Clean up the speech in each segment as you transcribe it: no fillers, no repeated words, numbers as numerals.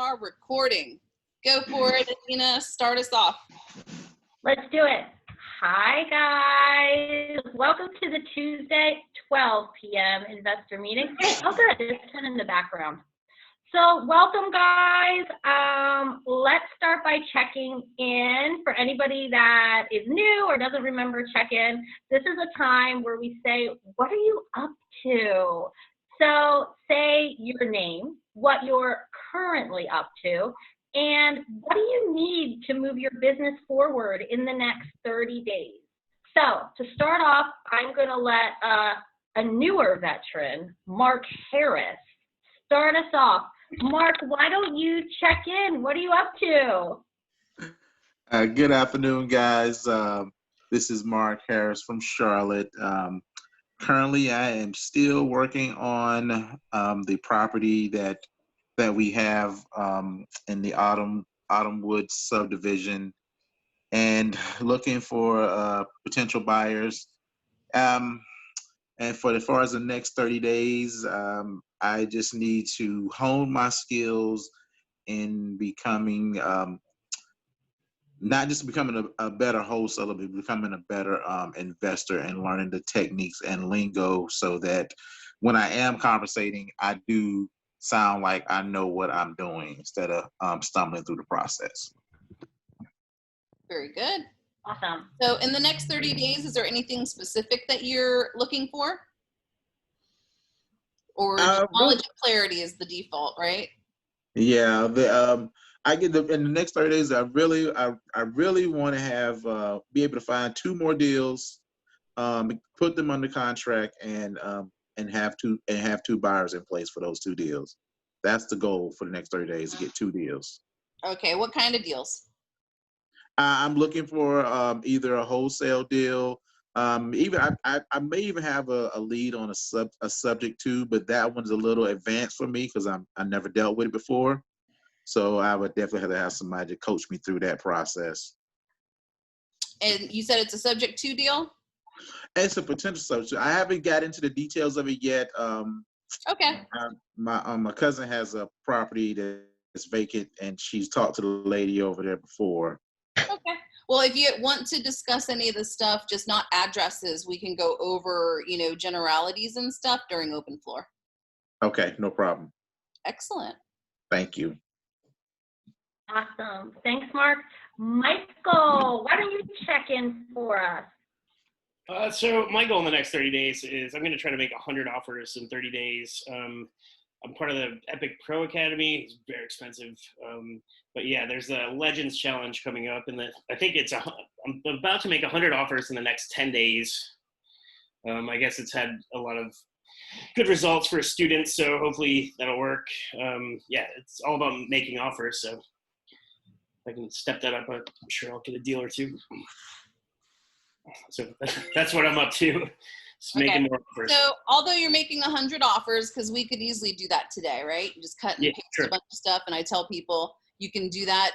are recording. Go for it, Athena. Start us off. Let's do it. Hi, guys. Welcome to the Tuesday, 12 p.m. investor meeting. Oh, good. There's 10 in the background. So welcome, guys. Let's start by checking in. For anybody that is new or doesn't remember check-in, this is a time where we say, what are you up to? So say your name, what you're currently up to, and what do you need to move your business forward in the next 30 days? So to start off, I'm going to let a newer veteran, Mark Harris, start us off. Mark, why don't you check in? What are you up to? Good afternoon, guys. This is Mark Harris from Charlotte. Currently, I am still working on the property that we have in the Autumnwood subdivision, and looking for potential buyers. And as far as the next 30 days, I just need to hone my skills in becoming, not just becoming a better wholesaler, but becoming a better investor and learning the techniques and lingo so that when I am conversating, I do sound like I know what I'm doing instead of stumbling through the process. Very good. Awesome. So in the next 30 days, is there anything specific that you're looking for? Or knowledge and clarity is the default, right? Yeah, I get in the next 30 days. I really want to have be able to find 2 more deals, put them under contract, and have 2 buyers in place for those 2 deals. That's the goal for the next 30 days, to get 2 deals. Okay, what kind of deals? I'm looking for either a wholesale deal. Even I may even have a lead on a subject too, but that one's a little advanced for me because I never dealt with it before. So I would definitely have to have somebody to coach me through that process. And you said it's a subject to deal? It's a potential subject. I haven't got into the details of it yet. Okay. My cousin has a property that's vacant, and she's talked to the lady over there before. Okay. Well, if you want to discuss any of the stuff, just not addresses, we can go over, generalities and stuff during open floor. Okay, no problem. Excellent. Thank you. Awesome. Thanks, Mark. Michael, why don't you check in for us? So my goal in the next 30 days is I'm going to try to make 100 offers in 30 days. I'm part of the Epic Pro Academy. It's very expensive. But yeah, there's a Legends Challenge coming up, and I think I'm about to make 100 offers in the next 10 days. I guess it's had a lot of good results for students, so hopefully that'll work. Yeah, it's all about making offers, so if I can step that up, I'm sure I'll get a deal or 2. So that's what I'm up to. Just making more offers. So although you're making 100 offers, because we could easily do that today, right? You just cut and paste a bunch of stuff, and I tell people you can do that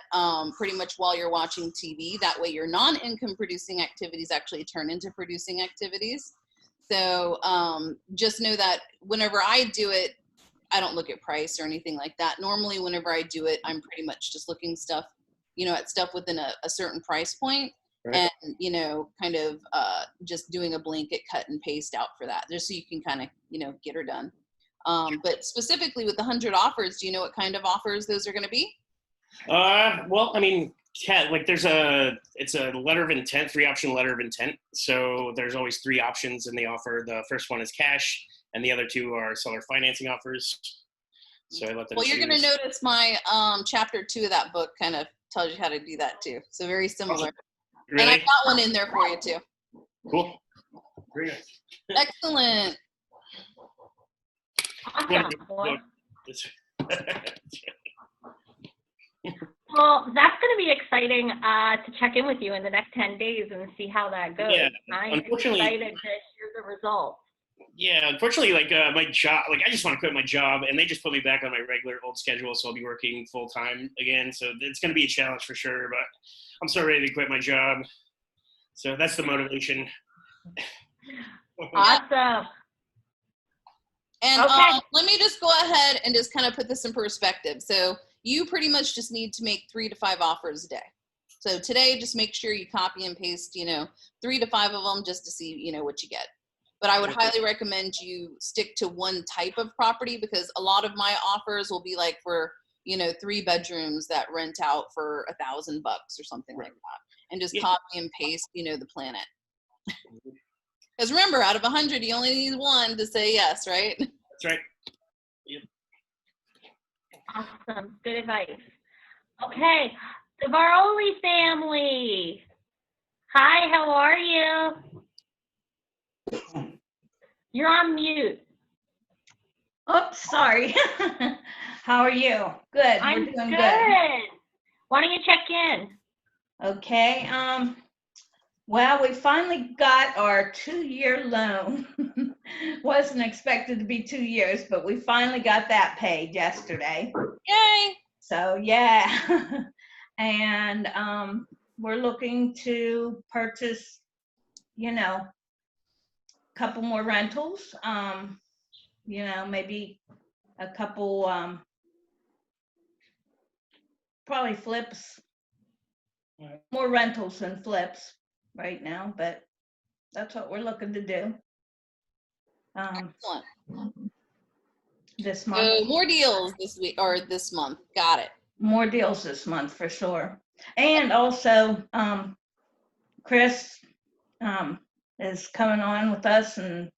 pretty much while you're watching TV. That way your non-income producing activities actually turn into producing activities. So just know that whenever I do it, I don't look at price or anything like that. Normally, whenever I do it, I'm pretty much just looking stuff, at stuff within a certain price point. Right. And, kind of just doing a blanket cut and paste out for that, just so you can kind of, get her done. But specifically with the 100 offers, do you know what kind of offers those are going to be? Well, I mean, it's a letter of intent, 3-option letter of intent. So there's always 3 options in the offer. The first one is cash, and the other 2 are seller financing offers. So I let them choose. You're going to notice my chapter 2 of that book kind of tells you how to do that too. So very similar. Really? And I've got one in there for you too. Cool. Very nice. Excellent. Awesome. Well, that's going to be exciting to check in with you in the next 10 days and see how that goes. Yeah, I'm excited to hear the results. Yeah, unfortunately, my job, I just want to quit my job, and they just put me back on my regular old schedule, so I'll be working full time again. So it's going to be a challenge for sure, but I'm so ready to quit my job. So that's the motivation. Awesome. And okay. Let me just go ahead and just kind of put this in perspective. So you pretty much just need to make 3 to 5 offers a day. So today, just make sure you copy and paste, 3 to 5 of them just to see, what you get. But I would highly recommend you stick to one type of property, because a lot of my offers will be like for, 3 bedrooms that rent out for $1,000 or something like that. And just copy and paste, the planet. Because remember, out of 100, you only need 1 to say yes, right? That's right. Yep. Awesome. Good advice. Okay. The Varoli family. Hi, how are you? You're on mute. Oops, sorry. How are you? Good. I'm We're doing good. Why don't you check in? Okay. Well, we finally got our 2-year loan. Wasn't expected to be 2 years, but we finally got that paid yesterday. Yay! So yeah. And we're looking to purchase, a couple more rentals. Maybe a couple probably flips, more rentals than flips right now, but that's what we're looking to do Excellent. this month. So more deals this week or this month. Got it. More deals this month for sure. And also Chris is coming on with us, and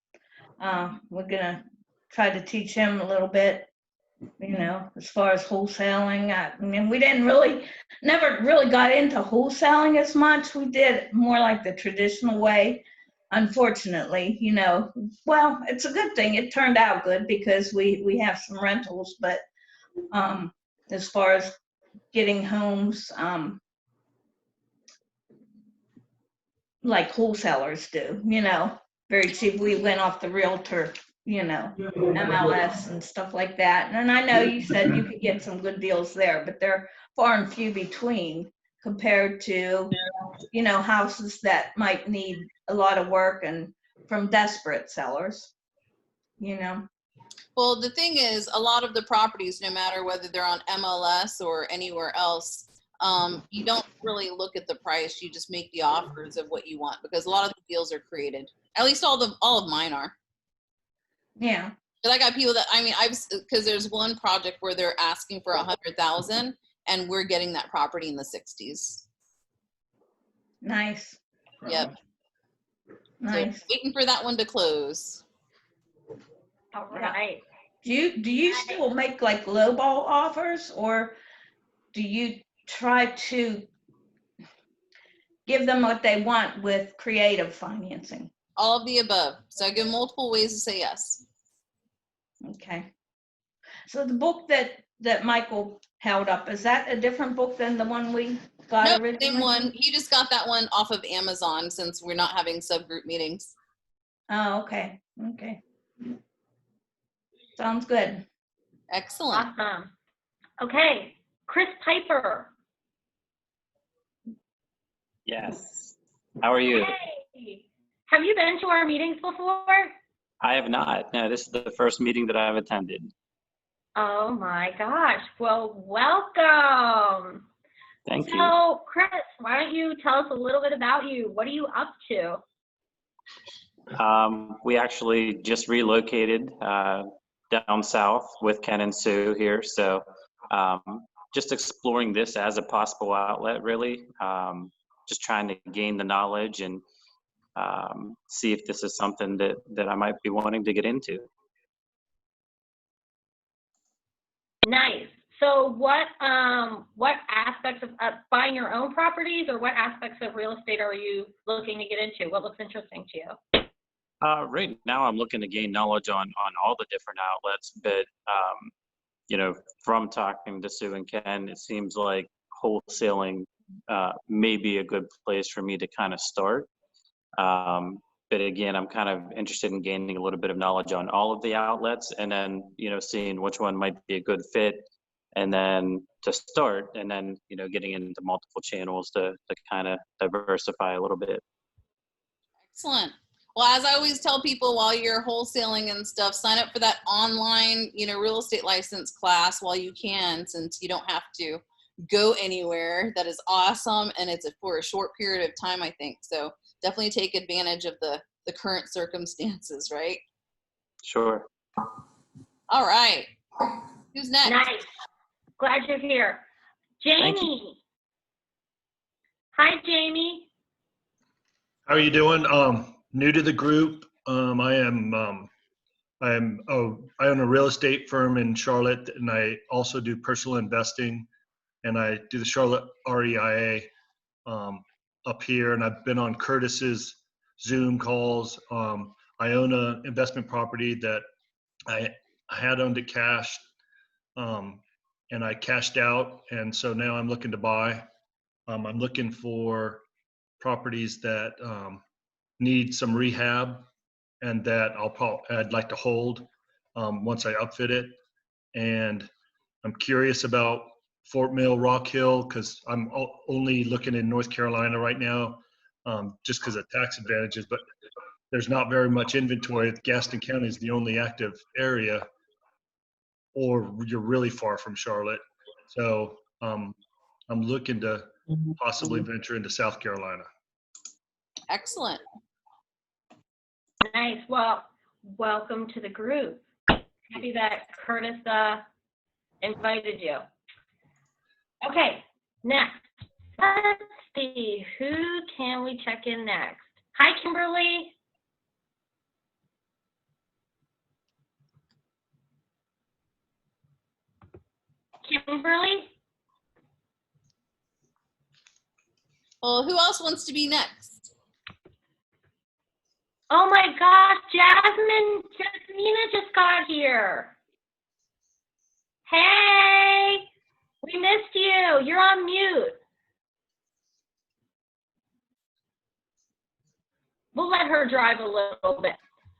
we're gonna try to teach him a little bit, as far as wholesaling. I mean, we never really got into wholesaling as much. We did more like the traditional way, unfortunately. Well, it's a good thing. It turned out good because we have some rentals, but as far as getting homes, like wholesalers do, very cheap. We went off the realtor, MLS and stuff like that. And I know you said you could get some good deals there, but they're far and few between compared to, houses that might need a lot of work and from desperate sellers, Well, the thing is, a lot of the properties, no matter whether they're on MLS or anywhere else, you don't really look at the price. You just make the offers of what you want, because a lot of the deals are created. At least all of mine are. Yeah. But I got people that, because there's one project where they're asking for 100,000 and we're getting that property in the 60s. Nice. Yep. Nice. So waiting for that one to close. All right. Do you still make like lowball offers, or do you try to give them what they want with creative financing? All of the above. So I give multiple ways to say yes. Okay. So the book that Michael held up, is that a different book than the one we got Nope, originally? same one. He just got that one off of Amazon since we're not having subgroup meetings. Oh, okay. Okay. Sounds good. Excellent. Awesome. Okay. Chris Piper. Yes. How are you? Hey. Have you been to our meetings before? I have not. No, this is the first meeting that I've attended. Oh my gosh. Well, welcome. Thank you. So, Chris, why don't you tell us a little bit about you? What are you up to? We actually just relocated down south with Ken and Sue here. So just exploring this as a possible outlet, really. Just trying to gain the knowledge and see if this is something that I might be wanting to get into. Nice. So what aspects of buying your own properties, or what aspects of real estate are you looking to get into? What looks interesting to you? Right now I'm looking to gain knowledge on all the different outlets, but from talking to Sue and Ken, it seems like wholesaling may be a good place for me to kind of start. But again, I'm kind of interested in gaining a little bit of knowledge on all of the outlets, and then, seeing which one might be a good fit, and then to start, and then, getting into multiple channels to kind of diversify a little bit. Excellent. Well, as I always tell people, while you're wholesaling and stuff, sign up for that online, real estate license class while you can, since you don't have to go anywhere. That is awesome. And it's for a short period of time, I think. So definitely take advantage of the current circumstances, right? Sure. All right. Who's next? Nice. Glad you're here. Thank Jamie. Hi, Jamie. How are you doing? New to the group. I own a real estate firm in Charlotte, and I also do personal investing, and I do the Charlotte REIA up here, and I've been on Curtis's Zoom calls. I own an investment property that I had owned it cash, and I cashed out, and so now I'm looking to buy. I'm looking for properties that need some rehab and that I'd like to hold once I upfit it. And I'm curious about Fort Mill, Rock Hill, because I'm only looking in North Carolina right now, just because of tax advantages, but there's not very much inventory. Gaston County is the only active area, or you're really far from Charlotte. So I'm looking to possibly venture into South Carolina. Excellent. Nice. Well, welcome to the group. Happy that Curtis invited you. Okay, next. Let's see, who can we check in next? Hi, Kimberly. Kimberly? Well, who else wants to be next? Oh my gosh, Jasmina just got here. Hey, we missed you. You're on mute. We'll let her drive a little bit.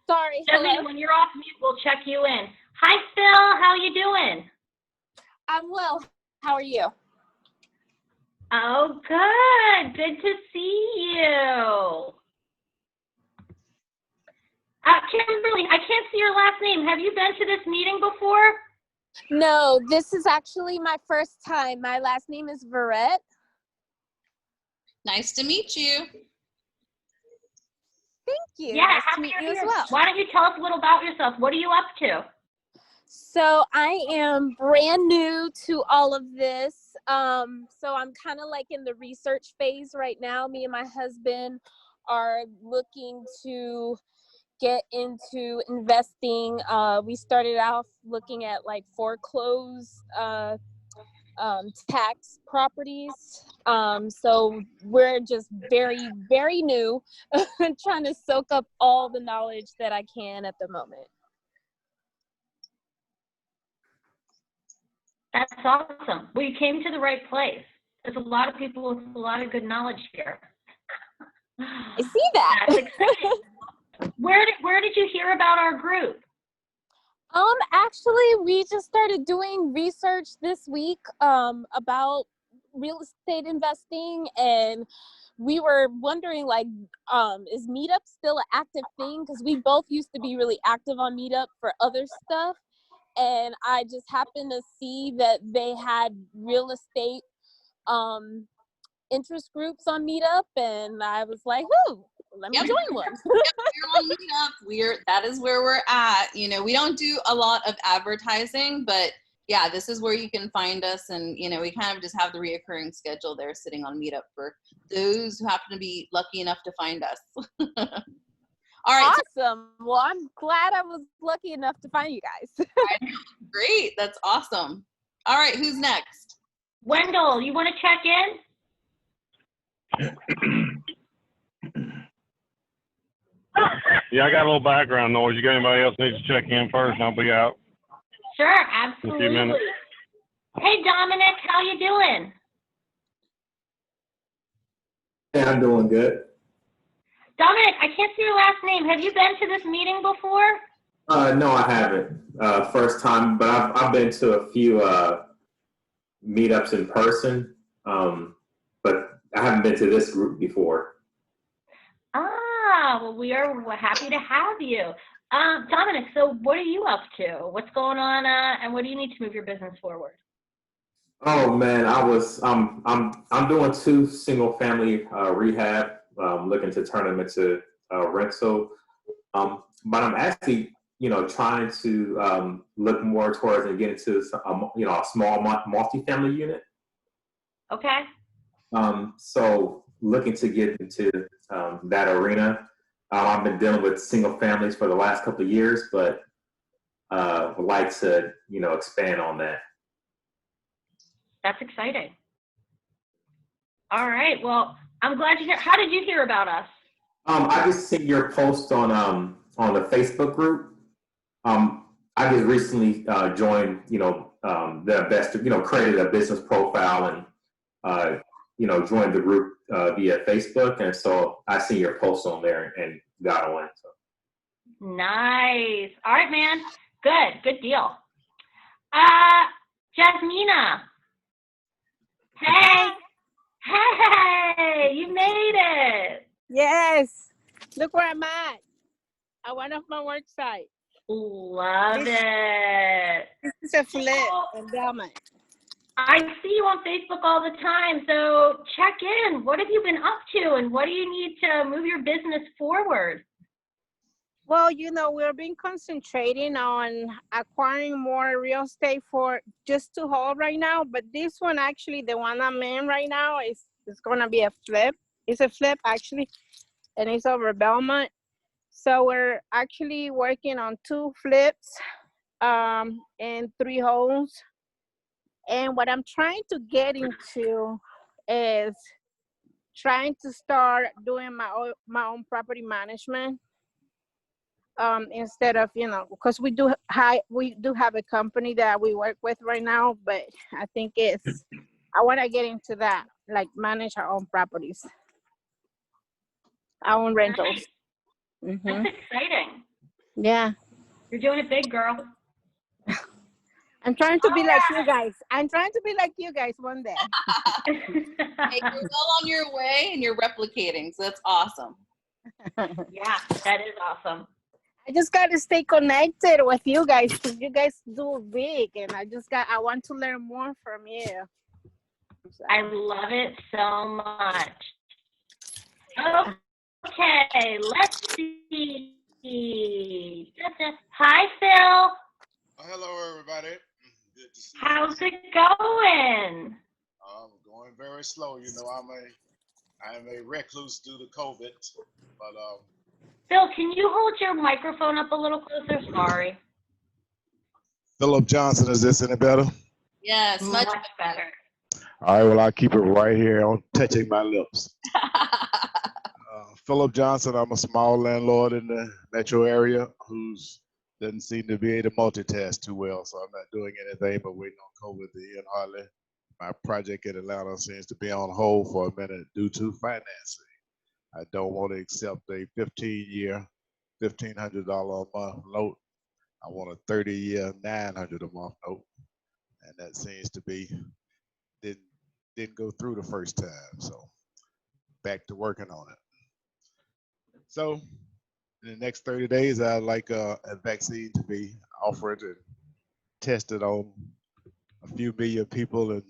Sorry. Jasmine, Hello. when you're off mute, we'll check you in. Hi, Phil. How you doing? I'm well. How are you? Oh, good. Good to see you. Kimberly, I can't see your last name. Have you been to this meeting before? No, this is actually my first time. My last name is Verrett. Nice to meet you. Thank you. Yeah, nice to happy meet you you're as here. well. Why don't you tell us a little about yourself? What are you up to? So I am brand new to all of this. So I'm kind of like in the research phase right now. Me and my husband are looking to get into investing. We started off looking at like foreclosed tax properties. So we're just very, very new, trying to soak up all the knowledge that I can at the moment. That's awesome. Well, you came to the right place. There's a lot of people with a lot of good knowledge here. I see that. That's exciting. Where did you hear about our group? Actually, we just started doing research this week about real estate investing, and we were wondering, like, is Meetup still an active thing? Because we both used to be really active on Meetup for other stuff, and I just happened to see that they had real estate interest groups on Meetup, and I was like, "Whoo, let me join one." We're on Meetup. That is where we're at. We don't do a lot of advertising, but yeah, this is where you can find us, and we kind of just have the reoccurring schedule there sitting on Meetup for those who happen to be lucky enough to find us. All right. Awesome. Well, I'm glad I was lucky enough to find you guys. Great. That's awesome. All right. Who's next? Wendell, you want to check in? Yeah, I got a little background noise. You got anybody else needs to check in first, and I'll be out. Sure, In a few absolutely. minutes. Hey, Dominic, how you doing? Hey, I'm doing good. Dominic, I can't see your last name. Have you been to this meeting before? No, I haven't. First time, but I've been to a few meetups in person, but I haven't been to this group before. Ah, well, we are happy to have you. Dominic, so what are you up to? What's going on, and what do you need to move your business forward? Oh man, I'm doing 2 single family rehab, looking to turn them into rental. But I'm actually, trying to look more towards and get into a small multi-family unit. Okay. So looking to get into that arena. I've been dealing with single families for the last couple of years, but would like to, expand on that. That's exciting. All right. Well, I'm glad you're here. How did you hear about us? I just seen your post on the Facebook group. I just recently joined, the investor, created a business profile and, joined the group via Facebook. And so I see your post on there and got on. So. Nice. All right, man. Good deal. Jasmina. Hey, you made it. Yes. Look where I'm at one of my work sites. Love it. This is a flip endowment. I see you on Facebook all the time, so check in. What have you been up to, and what do you need to move your business forward? Well, we've been concentrating on acquiring more real estate for just to hold right now. But this one, actually, the one I'm in right now is going to be a flip. It's a flip, actually, and it's over Belmont. So we're actually working on 2 flips and 3 homes. And what I'm trying to get into is trying to start doing my own property management. Instead of, because we do have a company that we work with right now, but I think I want to get into that, like manage our own properties, our own rentals. Mm-hmm. That's exciting. Yeah. You're doing it big, girl. I'm trying to be like you guys. I'm trying to be like you guys one day. Hey, you're well on your way and you're replicating, so that's awesome. Yeah, that is awesome. I just got to stay connected with you guys because you guys do big, and I want to learn more from you. So. I love it so much. Okay, let's see. Hi, Phil. Hello, everybody. Good to see you. How's it going? Going very slow. I'm a recluse due to COVID, but Phil, can you hold your microphone up a little closer? Sorry. Philip Johnson, is this any better? Yes, much better. All right, well, I'll keep it right here on touching my lips. Philip Johnson, I'm a small landlord in the metro area who doesn't seem to be able to multitask too well, so I'm not doing anything but waiting on COVID to end hardly. My project in Atlanta seems to be on hold for a minute due to financing. I don't want to accept a 15-year, $1,500 a month note. I want a 30-year, $900 a month note, and that seems to be didn't go through the first time. So back to working on it. So in the next 30 days, I'd like a vaccine to be offered and tested on a few million people, and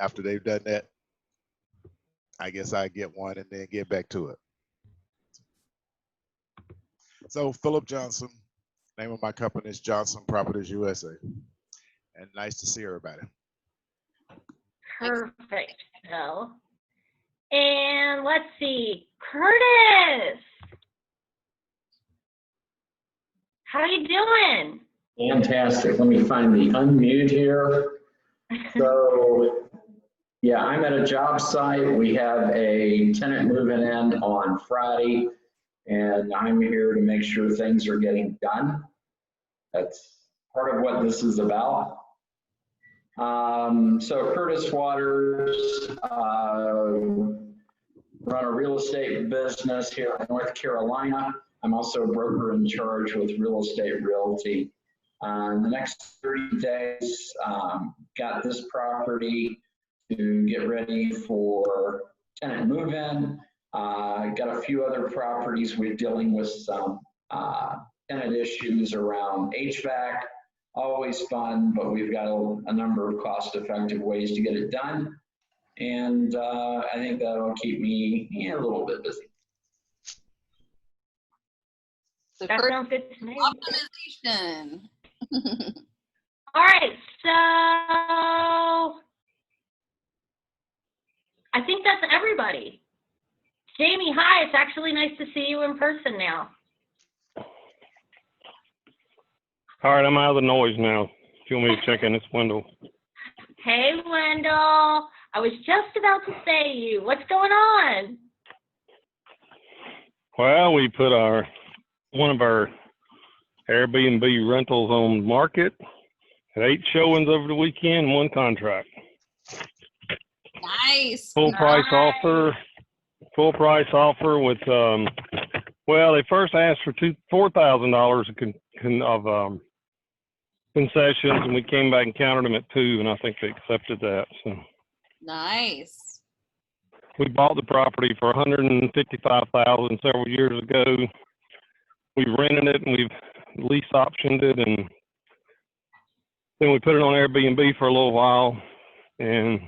after they've done that, I guess I get one and then get back to it. So Philip Johnson, name of my company is Johnson Properties USA, and nice to see everybody. Perfect, Phil. And let's see, Curtis. How you doing? Fantastic. Let me find the unmute here. So, yeah, I'm at a job site. We have a tenant moving in on Friday, and I'm here to make sure things are getting done. That's part of what this is about. So Curtis Waters, run a real estate business here in North Carolina. I'm also a broker in charge with Real Estate Realty. In the next 30 days, got this property to get ready for tenant move-in. Got a few other properties we're dealing with some tenant issues around HVAC. Always fun, but we've got a number of cost-effective ways to get it done. And I think that'll keep me a little bit busy. So That first, sounds good to me. optimization. All right, so I think that's everybody. Jamie, hi, it's actually nice to see you in person now. All right, I'm out of the noise now. If you want me to check in this window. Hey, Wendell. I was just about to say you. What's going on? Well, we put one of our Airbnb rentals on the market. Had 8 showings over the weekend, 1 contract. Nice. Full price offer with well, they first asked for $4,000 of concessions, and we came back and counted them at 2, and I think they accepted that. So Nice. we bought the property for $155,000 several years ago. We rented it and we've lease optioned it, and then we put it on Airbnb for a little while, and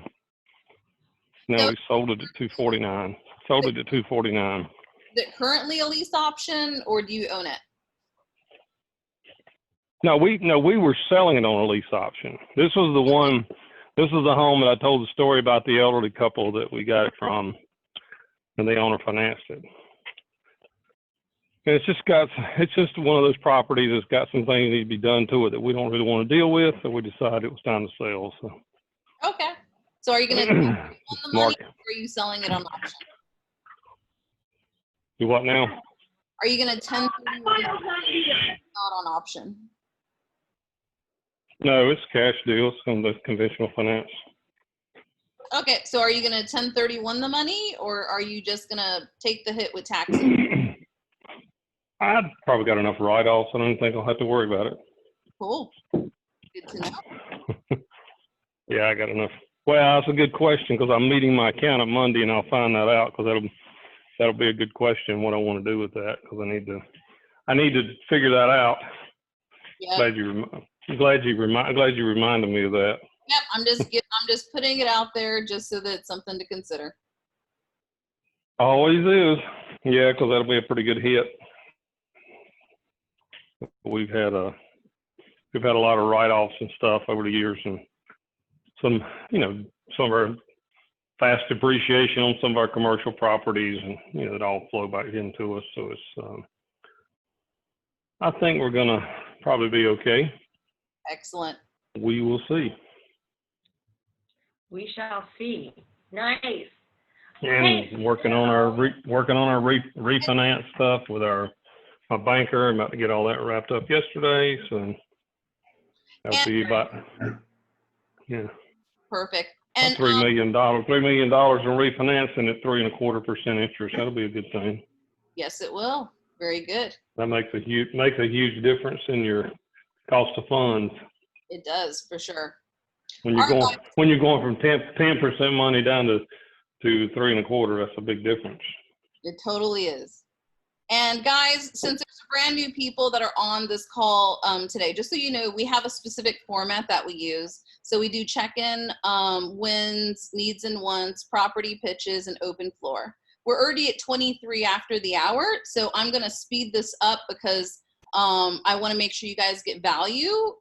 now we sold it at $249. Sold it at $249. Is it currently a lease option, or do you own it? No, we were selling it on a lease option. This was the home that I told the story about, the elderly couple that we got it from, and the owner financed it. And it's just one of those properties that's got some things that need to be done to it that we don't really want to deal with, so we decided it was time to sell. So. Okay. So are you going to on the money, or are you selling it on option? Do what now? Are you going to 1031 not on option? No, it's cash deals on the conventional finance. Okay, so are you going to 1031 the money, or are you just going to take the hit with taxes? I've probably got enough write-offs. I don't think I'll have to worry about it. Cool. Good to know. Yeah, I got enough. Well, that's a good question, because I'm meeting my accountant Monday, and I'll find that out, because that'll be a good question, what I want to do with that, because I need to figure that out. Yep. Glad you reminded me of that. Yep, I'm just putting it out there just so that it's something to consider. Always is. Yeah, because that'll be a pretty good hit. We've had a lot of write-offs and stuff over the years, and some of our fast depreciation on some of our commercial properties, and it all flow back into us. So it's I think we're gonna probably be okay. Excellent. We will see. We shall see. Nice. And working on our refinance stuff with my banker. I'm about to get all that wrapped up yesterday, so that'll be about perfect. And $3 million in refinancing at 3.25% interest. That'll be a good thing. Yes, it will. Very good. That makes a huge difference in your cost of funds. It does, for sure. When you're going from 10% money down to 3.25%, that's a big difference. It totally is. And guys, since there's brand new people that are on this call today, just so you know, we have a specific format that we use. So we do check-in, wins, needs and wants, property pitches, and open floor. We're already at 23 after the hour, so I'm going to speed this up because I want to make sure you guys get value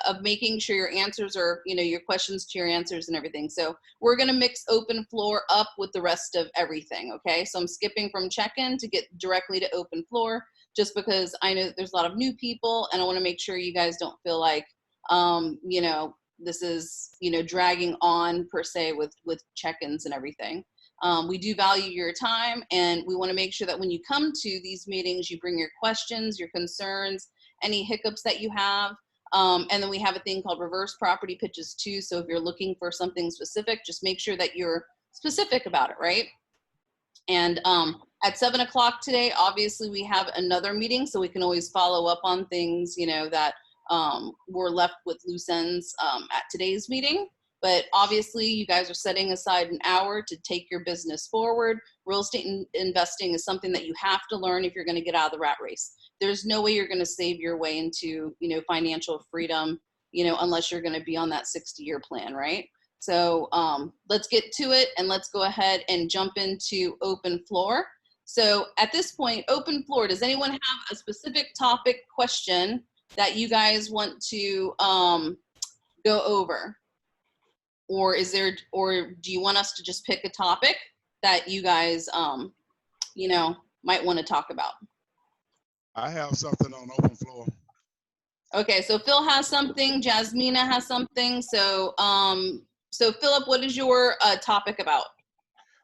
of making sure your answers are, your questions to your answers and everything. So we're going to mix open floor up with the rest of everything, okay? So I'm skipping from check-in to get directly to open floor, just because I know there's a lot of new people, and I want to make sure you guys don't feel like, this is, dragging on per se with check-ins and everything. We do value your time, and we want to make sure that when you come to these meetings, you bring your questions, your concerns, any hiccups that you have. And then we have a thing called reverse property pitches too. So if you're looking for something specific, just make sure that you're specific about it, right? And at 7 o'clock today, obviously we have another meeting, so we can always follow up on things, that were left with loose ends at today's meeting. But obviously you guys are setting aside an hour to take your business forward. Real estate investing is something that you have to learn if you're going to get out of the rat race. There's no way you're going to save your way into, financial freedom, unless you're going to be on that 60-year plan, right? So let's get to it, and let's go ahead and jump into open floor. So at this point, open floor, does anyone have a specific topic question that you guys want to go over? Or do you want us to just pick a topic that you guys, might want to talk about? I have something on open floor. Okay, so Phil has something, Jasmina has something. So Philip, what is your topic about?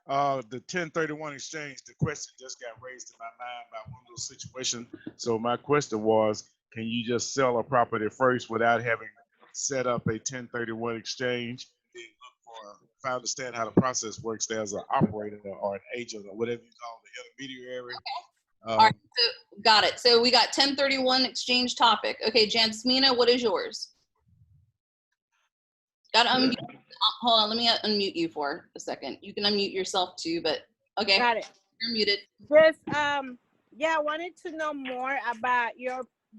The 1031 exchange, the question just got raised in my mind by one of those situations. So my question was, can you just sell a property first without having set up a 1031 exchange? Then look for, if I understand how the process works, there's an operator or an agent or whatever you call the intermediary. Okay. All right, so got it. So we got 1031 exchange topic. Okay, Jasmina, what is yours? Got to unmute. Hold on, let me unmute you for a second. You can unmute yourself too, but okay. Got it. You're muted. Just yeah, I wanted to know more about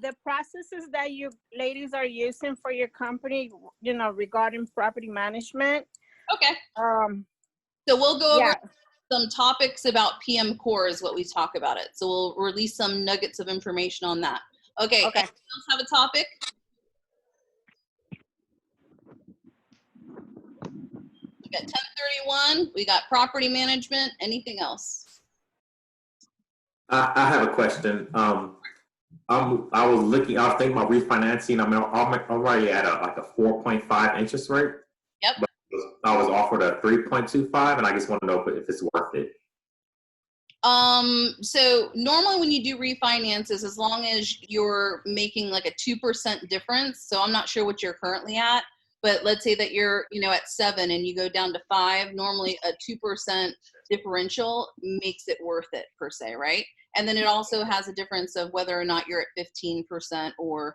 the processes that you ladies are using for your company, regarding property management. Okay. So we'll go over Yeah. some topics about PM Core is what we talk about it. So we'll release some nuggets of information on that. Okay. Okay. Anyone else have a topic? We got 1031. We got property management. Anything else? I have a question. I was thinking about refinancing. I'm already at a 4.5 interest rate. Yep. But I was offered a 3.25, and I just want to know if it's worth it. So normally when you do refinances, as long as you're making like a 2% difference, so I'm not sure what you're currently at, but let's say that you're, at 7 and you go down to 5, normally a 2% differential makes it worth it per se, right? And then it also has a difference of whether or not you're at 15% or,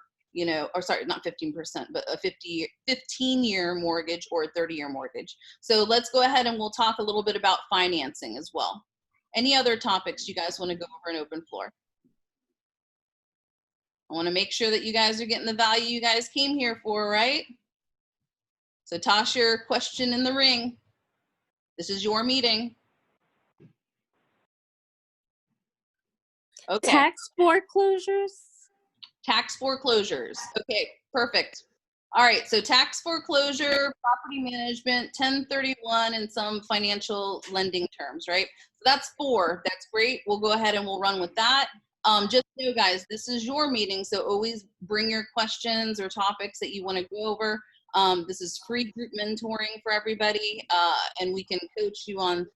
or sorry, not 15%, but a 15-year mortgage or a 30-year mortgage. So let's go ahead and we'll talk a little bit about financing as well. Any other topics you guys want to go over an open floor? I want to make sure that you guys are getting the value you guys came here for, right? So toss your question in the ring. This is your meeting. Okay. Tax foreclosures? Tax foreclosures. Okay, perfect. All right, so tax foreclosure, property management, 1031, and some financial lending terms, right? So that's 4. That's great. We'll go ahead and we'll run with that. Just know, guys, this is your meeting, so always bring your questions or topics that you want to go over. This is free group mentoring for everybody, and we can coach you on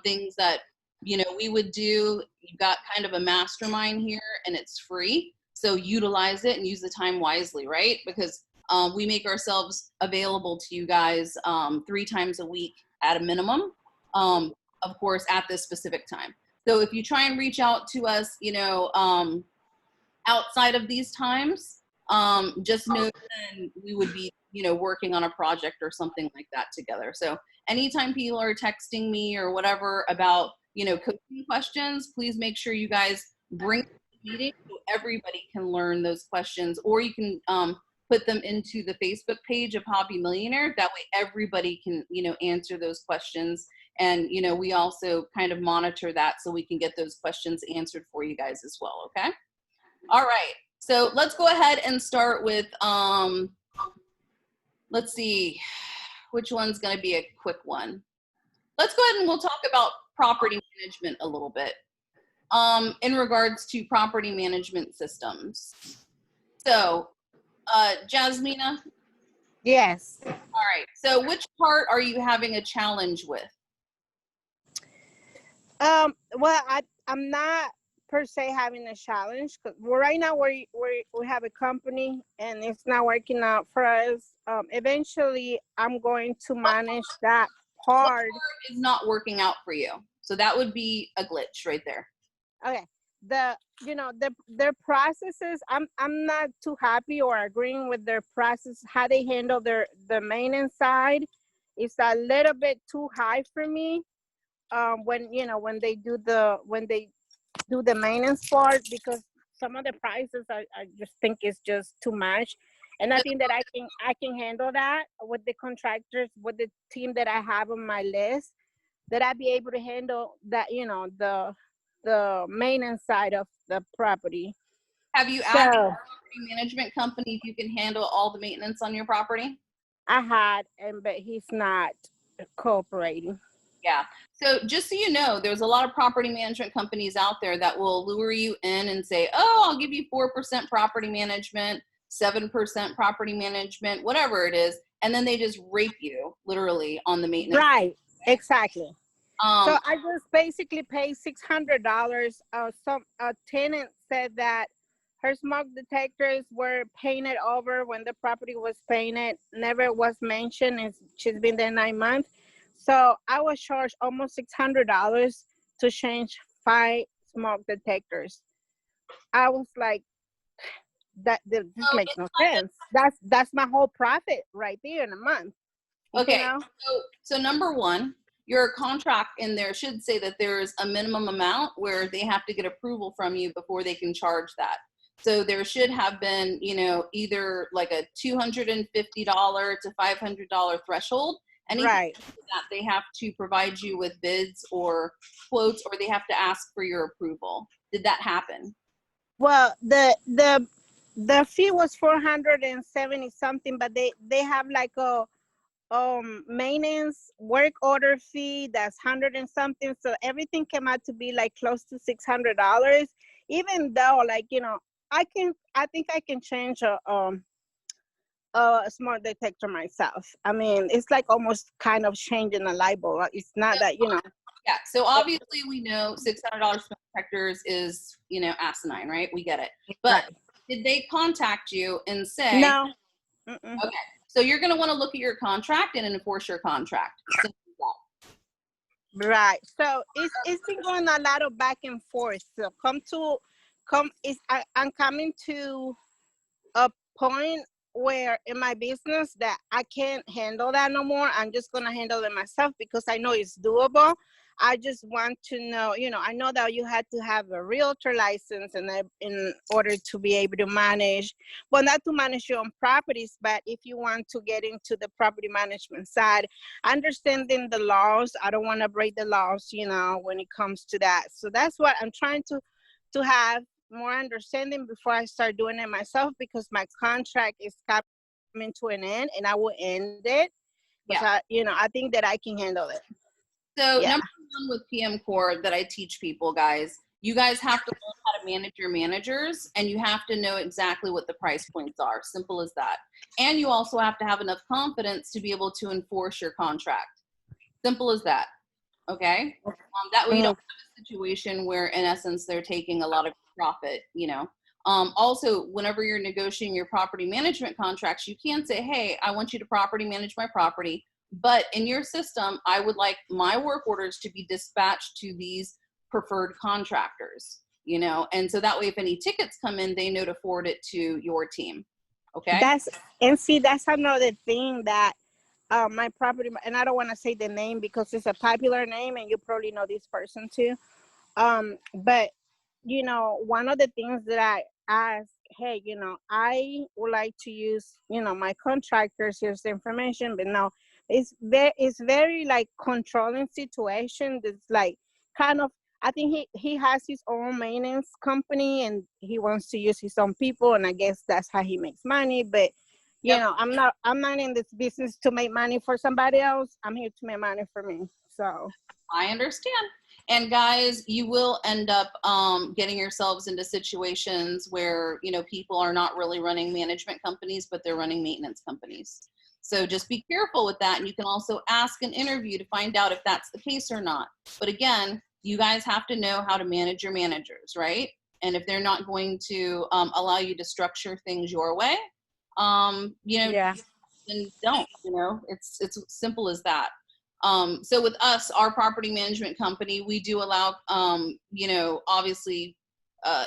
things that, we would do. You've got kind of a mastermind here, and it's free. So utilize it and use the time wisely, right? Because we make ourselves available to you guys 3 times a week at a minimum, of course, at this specific time. So if you try and reach out to us, outside of these times, just know then we would be, working on a project or something like that together. So anytime people are texting me or whatever about, coaching questions, please make sure you guys bring the meeting so everybody can learn those questions, or you can put them into the Facebook page of Hobby Millionaire. That way everybody can, answer those questions. And, we also kind of monitor that so we can get those questions answered for you guys as well. Okay. All right. So let's go ahead and start with, let's see, which one's going to be a quick one. Let's go ahead and we'll talk about property management a little bit in regards to property management systems. So, Jasmina? Yes. All right. So which part are you having a challenge with? Well, I'm not per se having a challenge, because right now we have a company and it's not working out for us. Eventually, I'm going to manage that part. What part is not working out for you? So that would be a glitch right there. Okay. Their processes, I'm not too happy or agreeing with their process, how they handle the maintenance side. it's a little bit too high for me. When when they do the maintenance part, because some of the prices I just think is just too much. And I think that I can handle that with the contractors, with the team that I have on my list, that I'd be able to handle that, the maintenance side of the property. Have you asked the property management company if you can handle all the maintenance on your property? I had, but he's not cooperating. Yeah. So just so you know, there's a lot of property management companies out there that will lure you in and say, oh, I'll give you 4% property management, 7% property management, whatever it is. And then they just rape you literally on the maintenance. Right. Exactly. So I just basically paid $600. A tenant said that her smoke detectors were painted over when the property was painted. Never was mentioned, and she's been there 9 months. So I was charged almost $600 to change 5 smoke detectors. I was like, this makes no sense. That's my whole profit right there in a month. Okay. So number one, your contract in there should say that there's a minimum amount where they have to get approval from you before they can charge that. So there should have been, either like a $250 to $500 threshold. Anything right. that they have to provide you with bids or quotes, or they have to ask for your approval. Did that happen? Well, the fee was $470 something, but they have like a maintenance work order fee that's $100 and something. So everything came out to be like close to $600. Even though, like, I think I can change a smoke detector myself. I mean, it's like almost kind of changing a light bulb. It's not that, Yeah. So obviously we know $600 smoke detectors is, asinine, right? We get it. But did they contact you and say? No. Okay. So you're going to want to look at your contract and enforce your contract. Right. So it's been going a lot of back and forth. So I'm coming to a point where in my business that I can't handle that no more. I'm just going to handle it myself because I know it's doable. I just want to know, I know that you had to have a realtor license in order to be able to manage, well, not to manage your own properties, but if you want to get into the property management side, understanding the laws. I don't want to break the laws, when it comes to that. So that's what I'm trying to have more understanding before I start doing it myself, because my contract is coming to an end and I will end it. Yeah. I think that I can handle it. So number one with PM Core that I teach people, guys, you guys have to learn how to manage your managers, and you have to know exactly what the price points are. Simple as that. And you also have to have enough confidence to be able to enforce your contract. Simple as that. Okay. That way you don't have a situation where in essence they're taking a lot of profit, Also, whenever you're negotiating your property management contracts, you can say, hey, I want you to property manage my property, but in your system, I would like my work orders to be dispatched to these preferred contractors, and so that way if any tickets come in, they know to forward it to your team. Okay. That's another thing that my property, and I don't want to say the name because it's a popular name and you probably know this person too. But one of the things that I ask, hey, I would like to use, my contractors, here's the information, but no, it's very like controlling situation. It's like kind of, I think he has his own maintenance company and he wants to use his own people, and I guess that's how he makes money. But I'm not in this business to make money for somebody else. I'm here to make money for me. So I understand. And guys, you will end up getting yourselves into situations where, people are not really running management companies, but they're running maintenance companies. So just be careful with that. And you can also ask an interview to find out if that's the case or not. But again, you guys have to know how to manage your managers, right? And if they're not going to allow you to structure things your way, then don't, it's simple as that. So with us, our property management company, we do allow, obviously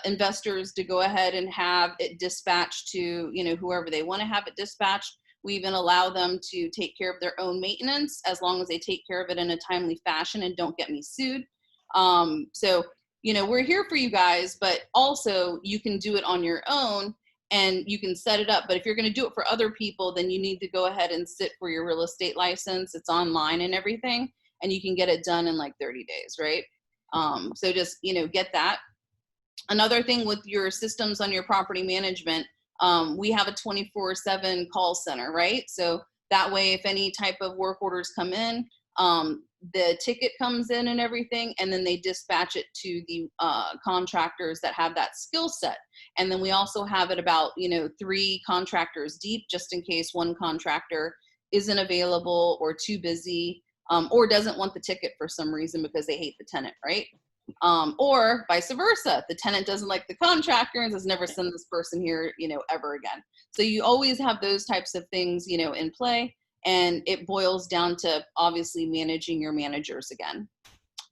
investors to go ahead and have it dispatched to, whoever they want to have it dispatched. We even allow them to take care of their own maintenance as long as they take care of it in a timely fashion and don't get me sued. So, you know, we're here for you guys, but also you can do it on your own and you can set it up. But if you're going to do it for other people, then you need to go ahead and sit for your real estate license. It's online and everything, and you can get it done in like 30 days, right? So just, you know, get that. Another thing with your systems on your property management, we have a 24/7 call center, right? So that way, if any type of work orders come in, the ticket comes in and everything, and then they dispatch it to the contractors that have that skill set. And then we also have it about, you know, 3 contractors deep, just in case one contractor isn't available or too busy, or doesn't want the ticket for some reason because they hate the tenant, right? Or vice versa. The tenant doesn't like the contractor and says, never send this person here, you know, ever again. So you always have those types of things, you know, in play, and it boils down to obviously managing your managers again.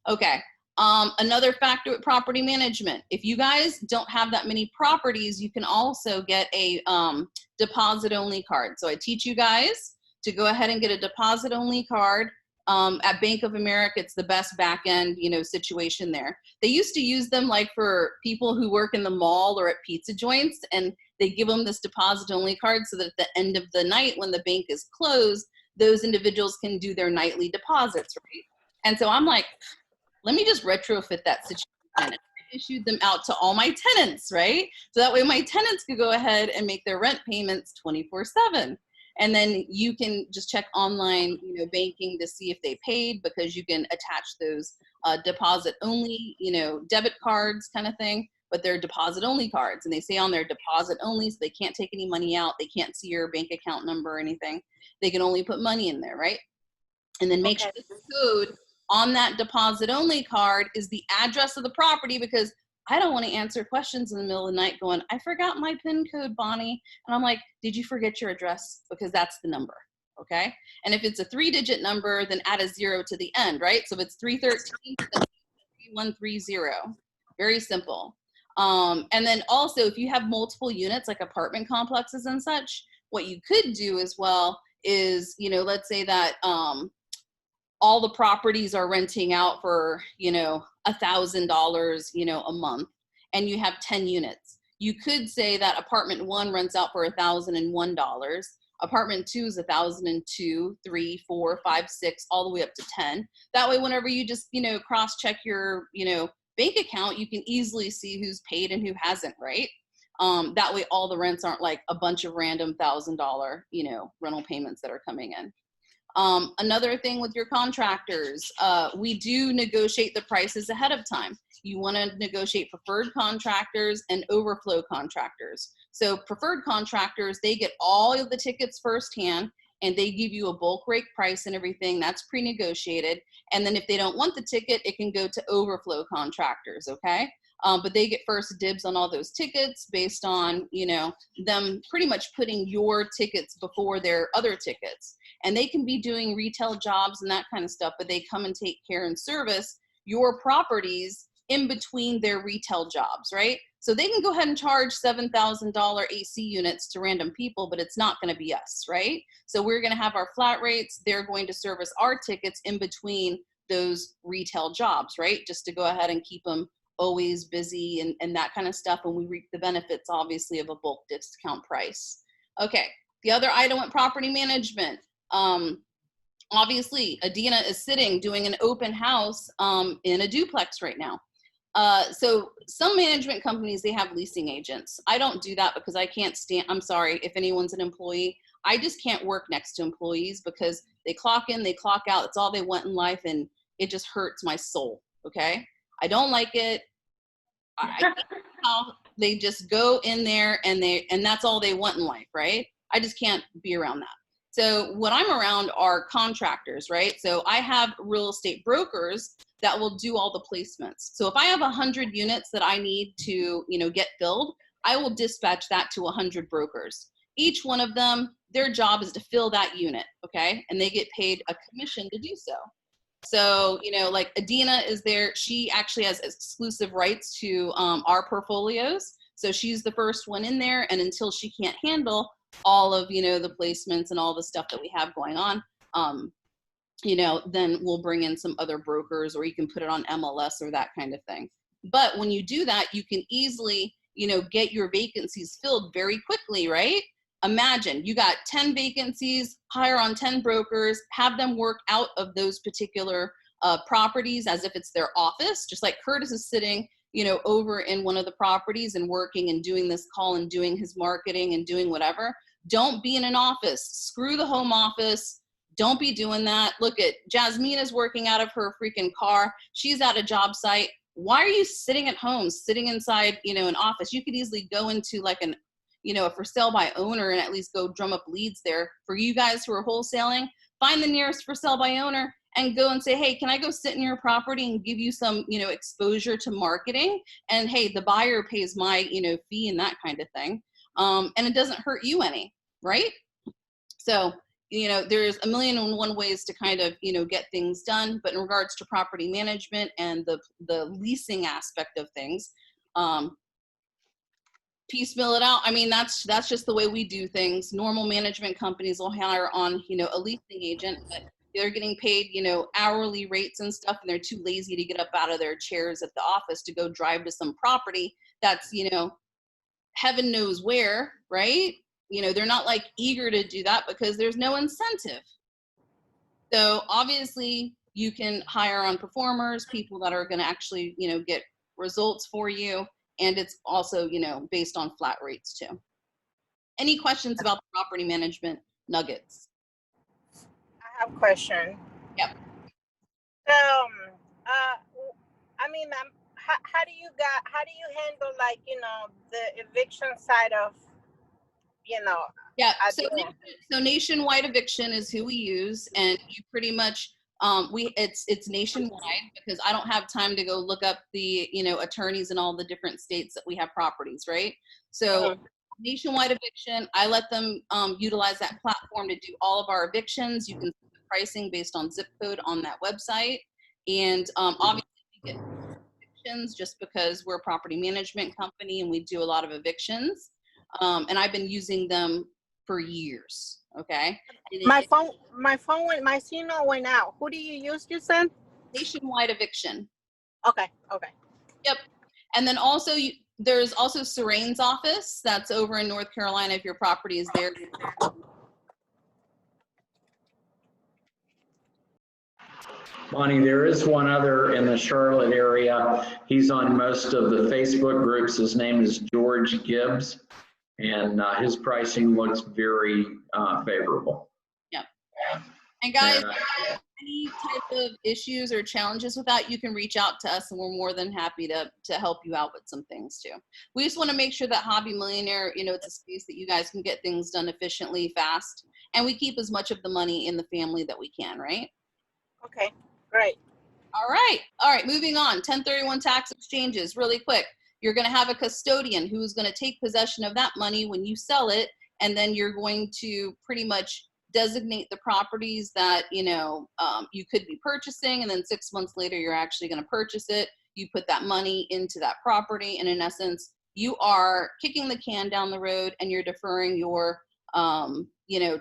Okay. Another factor with property management, if you guys don't have that many properties, you can also get a deposit only card. So I teach you guys to go ahead and get a deposit only card. At Bank of America, it's the best back end, you know, situation there. They used to use them like for people who work in the mall or at pizza joints, and they give them this deposit only card so that at the end of the night when the bank is closed, those individuals can do their nightly deposits, right? And so I'm like, let me just retrofit that situation. And I issued them out to all my tenants, right? So that way my tenants could go ahead and make their rent payments 24/7. And then you can just check online, you know, banking to see if they paid, because you can attach those deposit only, you know, debit cards kind of thing, but they're deposit only cards. And they say on their deposit only, so they can't take any money out. They can't see your bank account number or anything. They can only put money in there, right? And then make sure the code on that deposit only card is the address of the property, because I don't want to answer questions in the middle of the night going, I forgot my PIN code, Bonnie. And I'm like, did you forget your address? Because that's the number, okay? And if it's a 3-digit number, then add a 0 to the end, right? So if it's 313, 3130. Very simple. And then also, if you have multiple units, like apartment complexes and such, what you could do as well is, you know, let's say that all the properties are renting out for, you know, $1,000, you know, a month, and you have 10 units. You could say that apartment 1 rents out for $1,001. Apartment 2 is 1,002, 3, 4, 5, 6, all the way up to 10. That way, whenever you just, you know, cross-check your, you know, bank account, you can easily see who's paid and who hasn't, right? That way, all the rents aren't like a bunch of random $1,000, you know, rental payments that are coming in. Another thing with your contractors, we do negotiate the prices ahead of time. You want to negotiate preferred contractors and overflow contractors. So preferred contractors, they get all of the tickets firsthand, and they give you a bulk rate price and everything. That's pre-negotiated. And then if they don't want the ticket, it can go to overflow contractors, okay? But they get first dibs on all those tickets based on, you know, them pretty much putting your tickets before their other tickets. And they can be doing retail jobs and that kind of stuff, but they come and take care and service your properties in between their retail jobs, right? So they can go ahead and charge $7,000 AC units to random people, but it's not going to be us, right? So we're going to have our flat rates. They're going to service our tickets in between those retail jobs, right? Just to go ahead and keep them always busy and that kind of stuff. And we reap the benefits, obviously, of a bulk discount price. Okay, the other item with property management. Obviously, Adina is sitting doing an open house in a duplex right now. So some management companies, they have leasing agents. I don't do that because I can't stand, I'm sorry if anyone's an employee, I just can't work next to employees because they clock in, they clock out. It's all they want in life, and it just hurts my soul, okay? I don't like it. I can't how they just go in there and that's all they want in life, right? I just can't be around that. So what I'm around are contractors, right? So I have real estate brokers that will do all the placements. So if I have 100 units that I need to, you know, get filled, I will dispatch that to 100 brokers. Each one of them, their job is to fill that unit, okay? And they get paid a commission to do so. So, you know, like Adina is there. She actually has exclusive rights to our portfolios. So she's the first one in there. And until she can't handle all of, the placements and all the stuff that we have going on, then we'll bring in some other brokers, or you can put it on MLS or that kind of thing. But when you do that, you can easily, get your vacancies filled very quickly, right? Imagine you got 10 vacancies, hire on 10 brokers, have them work out of those particular properties as if it's their office, just like Curtis is sitting, over in one of the properties and working and doing this call and doing his marketing and doing whatever. Don't be in an office. Screw the home office. Don't be doing that. Look at Jasmine is working out of her freaking car. She's at a job site. Why are you sitting at home, sitting inside, an office? You could easily go into like an, a for sale by owner and at least go drum up leads there. For you guys who are wholesaling, find the nearest for sale by owner and go and say, hey, can I go sit in your property and give you some, exposure to marketing? And hey, the buyer pays my, fee and that kind of thing. And it doesn't hurt you any, right? So, there's a million and one ways to kind of, get things done. But in regards to property management and the leasing aspect of things, piecemeal it out. I mean, that's just the way we do things. Normal management companies will hire on, a leasing agent, but they're getting paid, hourly rates and stuff, and they're too lazy to get up out of their chairs at the office to go drive to some property that's, heaven knows where, right? They're not like eager to do that because there's no incentive. So obviously you can hire on performers, people that are going to actually, get results for you. And it's also, based on flat rates too. Any questions about the property management nuggets? I have a question. Yep. How do you handle like, the eviction side of, Yeah, so nationwide eviction is who we use, and you pretty much it's nationwide because I don't have time to go look up the attorneys in all the different states that we have properties, right? So nationwide eviction, I let them utilize that platform to do all of our evictions. You can see the pricing based on zip code on that website, and obviously we get evictions just because we're a property management company and we do a lot of evictions, and I've been using them for years. Okay. My signal went out. Who do you use, you said? Nationwide eviction. Okay. Yep. And then also there's also Serane's office that's over in North Carolina if your property is there. Bonnie, there is one other in the Charlotte area. He's on most of the Facebook groups. His name is George Gibbs, and his pricing looks very favorable. Yep. And guys, any type of issues or challenges with that, you can reach out to us and we're more than happy to help you out with some things too. We just want to make sure that Hobby Millionaire, it's a space that you guys can get things done efficiently, fast, and we keep as much of the money in the family that we can, right? Okay, great. All right, moving on. 1031 tax exchanges, really quick. You're going to have a custodian who's going to take possession of that money when you sell it, and then you're going to pretty much designate the properties that you could be purchasing, and then 6 months later you're actually going to purchase it. You put that money into that property, and in essence you are kicking the can down the road and you're deferring your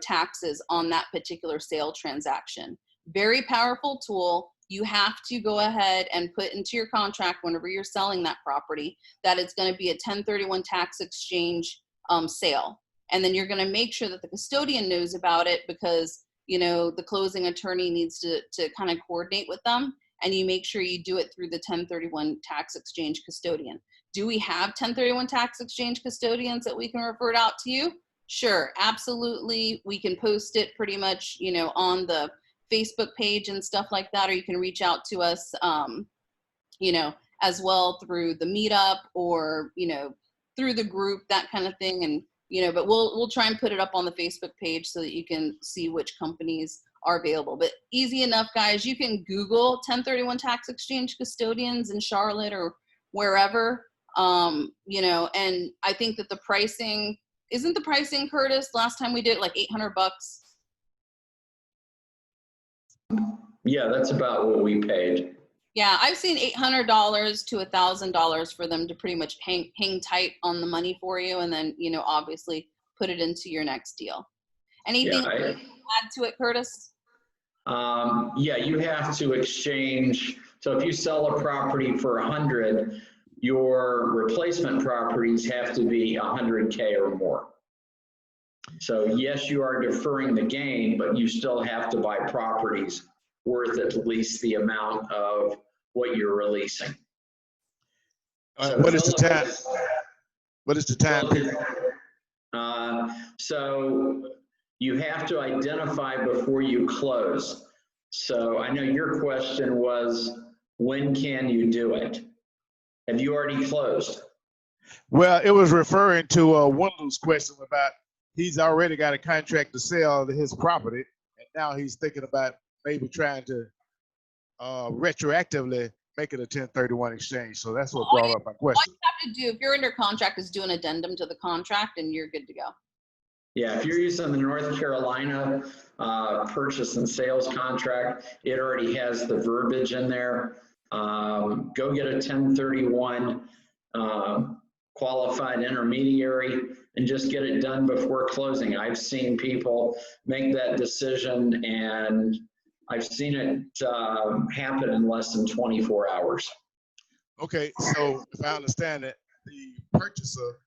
taxes on that particular sale transaction. Very powerful tool. You have to go ahead and put into your contract whenever you're selling that property that it's going to be a 1031 tax exchange sale. And then you're going to make sure that the custodian knows about it because, the closing attorney needs to kind of coordinate with them. And you make sure you do it through the 1031 tax exchange custodian. Do we have 1031 tax exchange custodians that we can refer out to you? Sure, absolutely. We can post it pretty much, on the Facebook page and stuff like that, or you can reach out to us, as well through the meetup or, through the group, that kind of thing. And, but we'll try and put it up on the Facebook page so that you can see which companies are available. But easy enough, guys. You can Google 1031 tax exchange custodians in Charlotte or wherever, and I think that the pricing, isn't the pricing, Curtis, last time we did like $800? Yeah, that's about what we paid. Yeah, I've seen $800 to $1,000 for them to pretty much hang tight on the money for you. And then, obviously put it into your next deal. Anything to add to it, Curtis? Yeah, you have to exchange. So if you sell a property for 100, your replacement properties have to be 100K or more. So yes, you are deferring the gain, but you still have to buy properties worth at least the amount of what you're releasing. So what is the time? What is the time period? So you have to identify before you close. So I know your question was, when can you do it? Have you already closed? Well, it was referring to Wendell's question about he's already got a contract to sell his property, and now he's thinking about maybe trying to retroactively make it a 1031 exchange. So that's what brought up my question. All you have to do, if you're under contract, is do an addendum to the contract, and you're good to go. Yeah, if you're using the North Carolina purchase and sales contract, it already has the verbiage in there. Go get a 1031 qualified intermediary and just get it done before closing. I've seen people make that decision, and I've seen it happen in less than 24 hours. Okay, so if I understand it, the purchaser,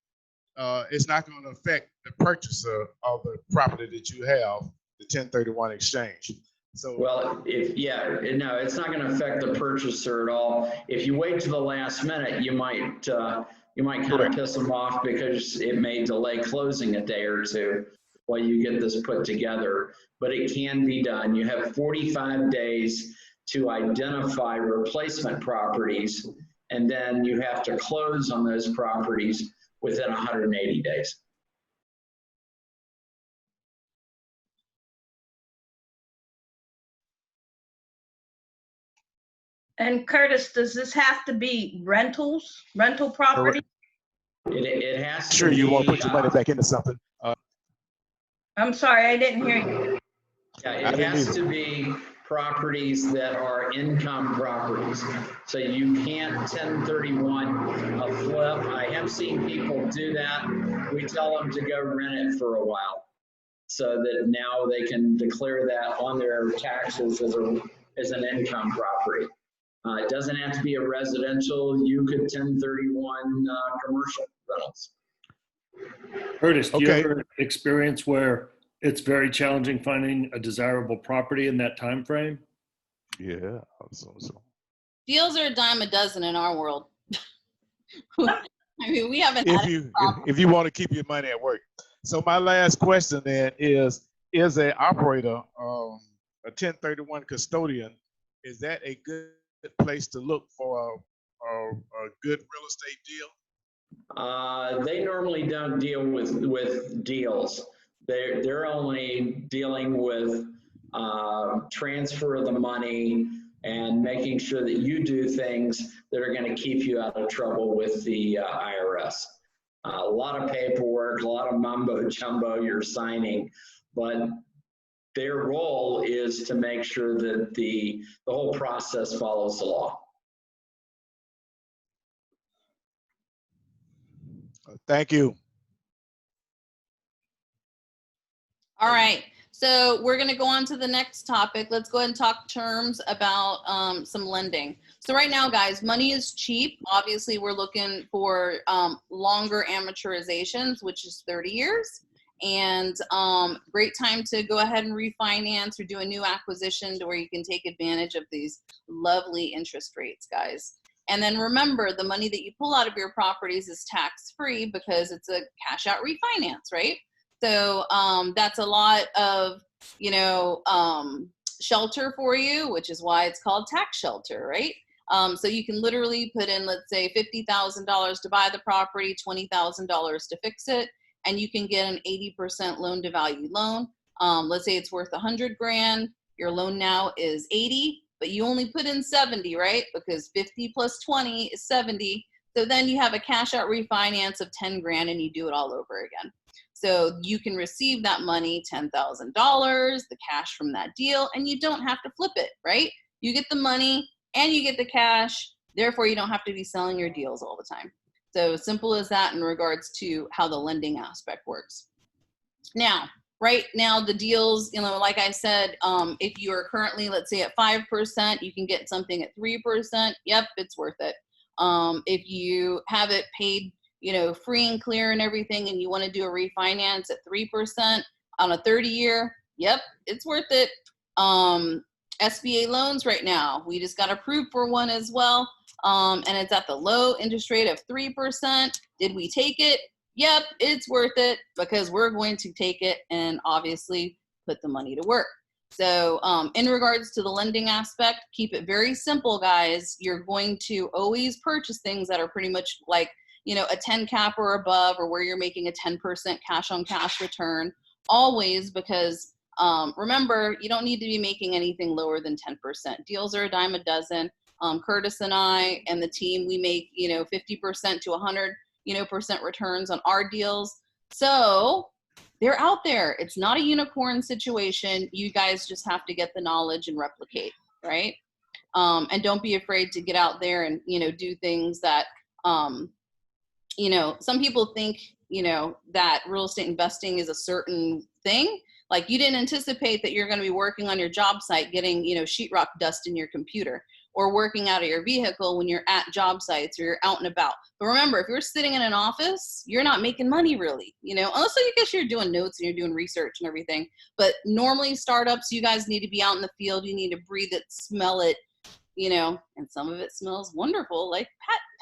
it's not going to affect the purchaser of the property that you have, the 1031 exchange. So, well, it's not going to affect the purchaser at all. If you wait to the last minute, you might kind of piss them off because it may delay closing a day or two while you get this put together. But it can be done. You have 45 days to identify replacement properties, and then you have to close on those properties within 180 days. And Curtis, does this have to be rental property? It has to sure be, you want to put your money back into something. I'm sorry, I didn't hear you. Yeah, it has to be properties that are income properties. So you can't 1031 a flip. I have seen people do that. We tell them to go rent it for a while so that now they can declare that on their taxes as an income property. It doesn't have to be a residential. You could 1031 commercial rentals. Curtis, do you ever experience where it's very challenging finding a desirable property in that time frame? Yeah. Deals are a dime a dozen in our world. I mean, we haven't had if you want to keep your money at work. So my last question then is an operator, a 1031 custodian, is that a good place to look for a good real estate deal? They normally don't deal with deals. They're only dealing with transfer of the money and making sure that you do things that are going to keep you out of trouble with the IRS. A lot of paperwork, a lot of mumbo jumbo you're signing, but their role is to make sure that the whole process follows the law. Thank you. All right, so we're going to go on to the next topic. Let's go ahead and talk terms about some lending. So right now, guys, money is cheap. Obviously, we're looking for longer amortizations, which is 30 years. And great time to go ahead and refinance or do a new acquisition to where you can take advantage of these lovely interest rates, guys. And then remember, the money that you pull out of your properties is tax-free because it's a cash-out refinance, right? So that's a lot of, shelter for you, which is why it's called tax shelter, right? So you can literally put in, let's say, $50,000 to buy the property, $20,000 to fix it, and you can get an 80% loan to value loan. Let's say it's worth 100 grand. Your loan now is 80, but you only put in 70, right? Because 50 plus 20 is 70. So then you have a cash out refinance of 10 grand and you do it all over again. So you can receive that money, $10,000, the cash from that deal, and you don't have to flip it, right? You get the money and you get the cash. Therefore, you don't have to be selling your deals all the time. So simple as that in regards to how the lending aspect works. Now, right now, the deals, you know, like I said, if you are currently, let's say at 5%, you can get something at 3%. Yep, it's worth it. If you have it paid, you know, free and clear and everything, and you want to do a refinance at 3% on a 30-year, yep, it's worth it. SBA loans right now, we just got approved for one as well. And it's at the low interest rate of 3%. Did we take it? Yep, it's worth it because we're going to take it and obviously put the money to work. So in regards to the lending aspect, keep it very simple, guys. You're going to always purchase things that are pretty much like, you know, a 10 cap or above, or where you're making a 10% cash on cash return, always, because remember, you don't need to be making anything lower than 10%. Deals are a dime a dozen. Curtis and I and the team, we make, you know, 50% to 100, you know, percent returns on our deals. So they're out there. It's not a unicorn situation. You guys just have to get the knowledge and replicate, right? And don't be afraid to get out there and, you know, do things that, you know, some people think, you know, that real estate investing is a certain thing. Like, you didn't anticipate that you're going to be working on your job site, getting, you know, sheetrock dust in your computer, or working out of your vehicle when you're at job sites or you're out and about. But remember, if you're sitting in an office, you're not making money really, you know, unless I guess you're doing notes and you're doing research and everything. But normally startups, you guys need to be out in the field. You need to breathe it, smell it, you know, and some of it smells wonderful, like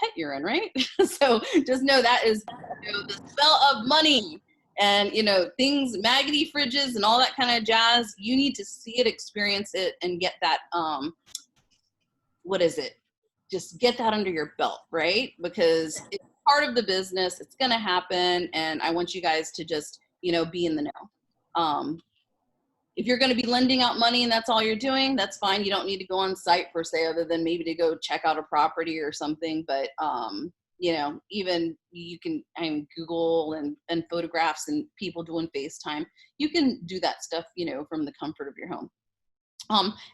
pet urine, right? So just know that is, you know, the smell of money. And, you know, things, maggoty fridges and all that kind of jazz, you need to see it, experience it, and get that, what is it? Just get that under your belt, right? Because it's part of the business. It's going to happen. And I want you guys to just, you know, be in the know. If you're going to be lending out money and that's all you're doing, that's fine. You don't need to go on site per se, other than maybe to go check out a property or something. But, you know, even you can, I mean, Google and photographs and people doing FaceTime. You can do that stuff, you know, from the comfort of your home.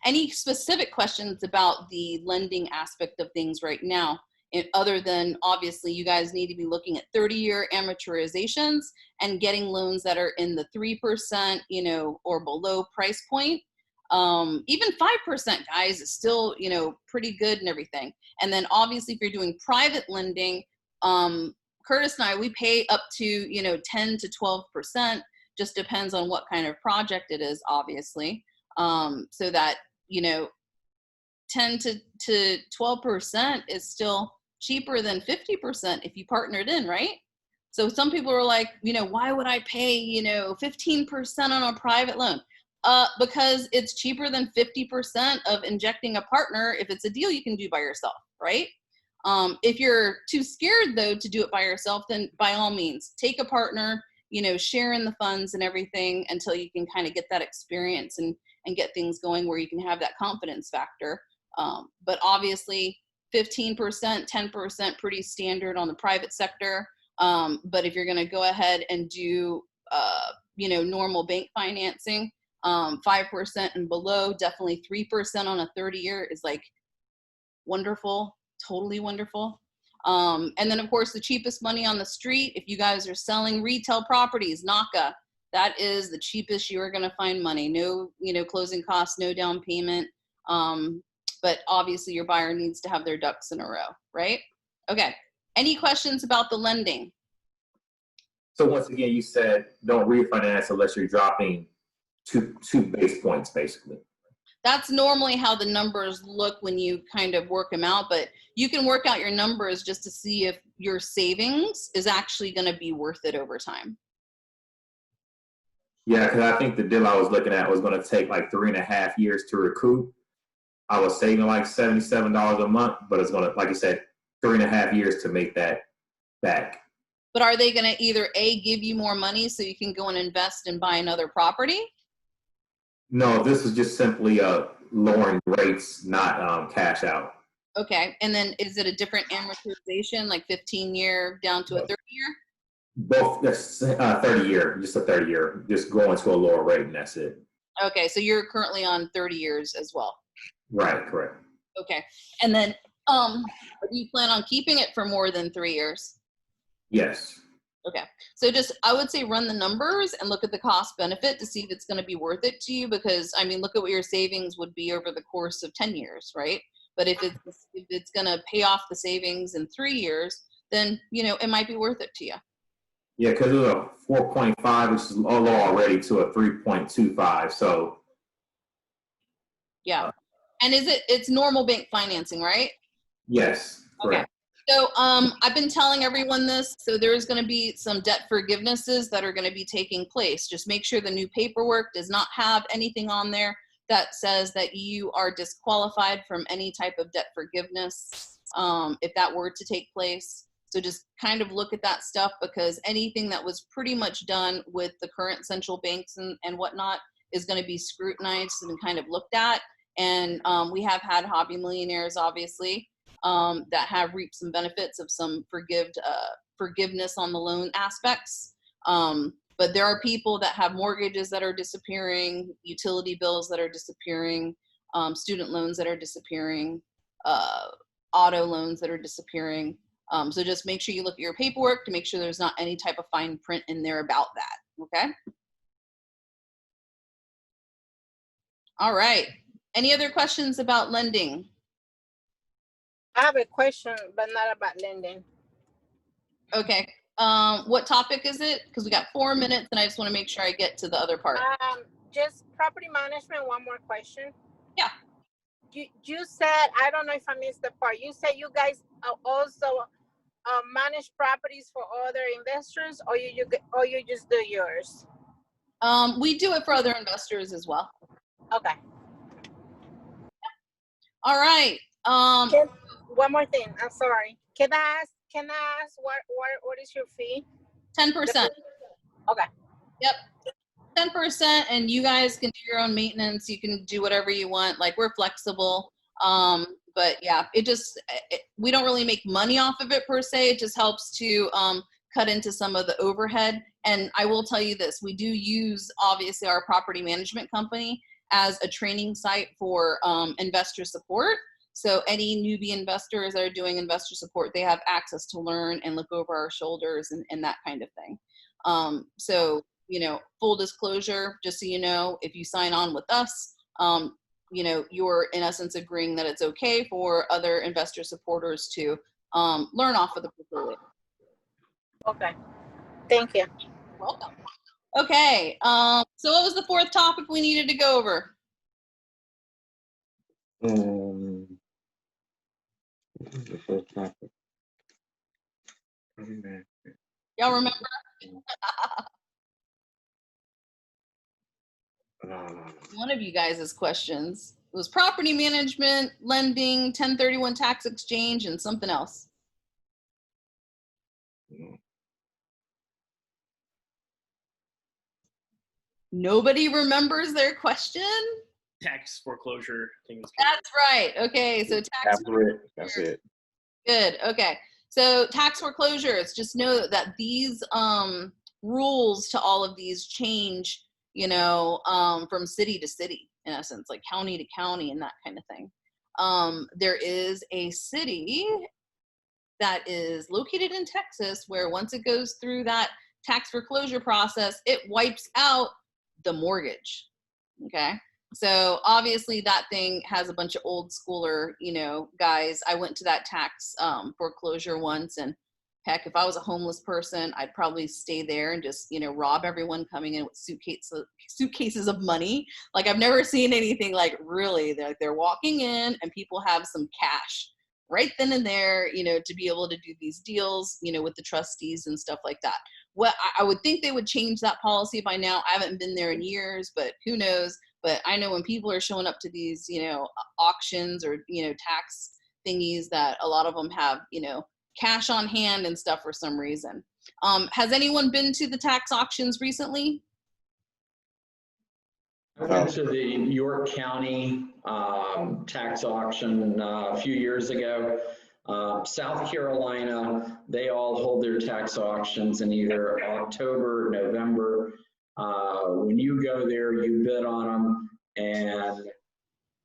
Any specific questions about the lending aspect of things right now? Other than, obviously, you guys need to be looking at 30-year amortizations and getting loans that are in the 3%, you know, or below price point. Even 5%, guys, is still, you know, pretty good and everything. And then obviously, if you're doing private lending, Curtis and I, we pay up to, you know, 10 to 12%, just depends on what kind of project it is, obviously. So that, you know, 10 to 12% is still cheaper than 50% if you partnered in, right? So some people are like, you know, why would I pay, you know, 15% on a private loan? Because it's cheaper than 50% of injecting a partner if it's a deal you can do by yourself, right? If you're too scared, though, to do it by yourself, then by all means, take a partner, you know, share in the funds and everything until you can kind of get that experience and get things going where you can have that confidence factor. But obviously, 15%, 10%, pretty standard on the private sector. But if you're going to go ahead and do, you know, normal bank financing, 5% and below, definitely 3% on a 30-year is like wonderful, totally wonderful. And then, of course, the cheapest money on the street, if you guys are selling retail properties, NACA, that is the cheapest you are going to find money. No, you know, closing costs, no down payment. But obviously your buyer needs to have their ducks in a row, right? Okay. Any questions about the lending? So once again, you said don't refinance unless you're dropping two base points, basically. That's normally how the numbers look when you kind of work them out, but you can work out your numbers just to see if your savings is actually going to be worth it over time. Yeah, because I think the deal I was looking at was going to take like 3.5 years to recoup. I was saving like $77 a month, but it's going to, like I said, 3.5 years to make that back. But are they going to either A, give you more money so you can go and invest and buy another property? No, this is just simply lowering rates, not cash out. Okay. And then is it a different amortization, like 15-year down to a 30-year? Both, 30-year, just a 30-year, just going to a lower rate, and that's it. Okay. So you're currently on 30 years as well. Right, correct. Okay. And then do you plan on keeping it for more than 3 years? Yes. Okay, so just, I would say run the numbers and look at the cost benefit to see if it's going to be worth it to you, because I mean, look at what your savings would be over the course of 10 years, right? But if it's going to pay off the savings in 3 years, then, you know, it might be worth it to you. Yeah, because it was a 4.5, which is low already, to a 3.25. So Yeah. And it's normal bank financing, right? yes, correct. Okay. So I've been telling everyone this. So there's going to be some debt forgivenesses that are going to be taking place. Just make sure the new paperwork does not have anything on there that says that you are disqualified from any type of debt forgiveness if that were to take place. So just kind of look at that stuff, because anything that was pretty much done with the current central banks and whatnot is going to be scrutinized and kind of looked at. And we have had hobby millionaires, obviously, that have reaped some benefits of some forgiveness on the loan aspects. But there are people that have mortgages that are disappearing, utility bills that are disappearing, student loans that are disappearing, auto loans that are disappearing. So just make sure you look at your paperwork to make sure there's not any type of fine print in there about that, okay? All right. Any other questions about lending? I have a question, but not about lending. Okay. What topic is it? Because we got 4 minutes and I just want to make sure I get to the other part. Just property management, one more question. Yeah. You said, I don't know if I missed the part, you said you guys also manage properties for other investors, or you just do yours? We do it for other investors as well. Okay. All right. One more thing. I'm sorry. Can I ask what is your fee? 10%. Okay. Yep. 10%, and you guys can do your own maintenance. You can do whatever you want. Like, we're flexible. But yeah, we don't really make money off of it per se. It just helps to cut into some of the overhead. And I will tell you this, we do use, obviously, our property management company as a training site for investor support. So any newbie investors that are doing investor support, they have access to learn and look over our shoulders and that kind of thing. So, you know, full disclosure, just so you know, if you sign on with us, you know, you're in essence agreeing that it's okay for other investor supporters to learn off of the portfolio. Okay. Thank you. You're welcome. Okay. So what was the fourth topic we needed to go over? The fourth topic. Y'all remember? One of you guys' questions. It was property management, lending, 1031 tax exchange, and something else. Nobody remembers their question? Tax foreclosure things. That's right. Okay, so tax foreclosure. That's it. Good. Okay. So tax foreclosures, just know that these rules to all of these change, you know, from city to city, in essence, like county to county and that kind of thing. There is a city that is located in Texas where once it goes through that tax foreclosure process, it wipes out the mortgage. Okay. So obviously that thing has a bunch of old schooler, you know, guys. I went to that tax foreclosure once, and heck, if I was a homeless person, I'd probably stay there and just, you know, rob everyone coming in with suitcases of money. Like, I've never seen anything like, really. They're walking in and people have some cash right then and there, you know, to be able to do these deals, you know, with the trustees and stuff like that. Well, I would think they would change that policy by now. I haven't been there in years, but who knows? But I know when people are showing up to these, you know, auctions or, you know, tax thingies, that a lot of them have, you know, cash on hand and stuff for some reason. Has anyone been to the tax auctions recently? I went to the York County tax auction a few years ago. South Carolina, they all hold their tax auctions in either October, November. When you go there, you bid on them and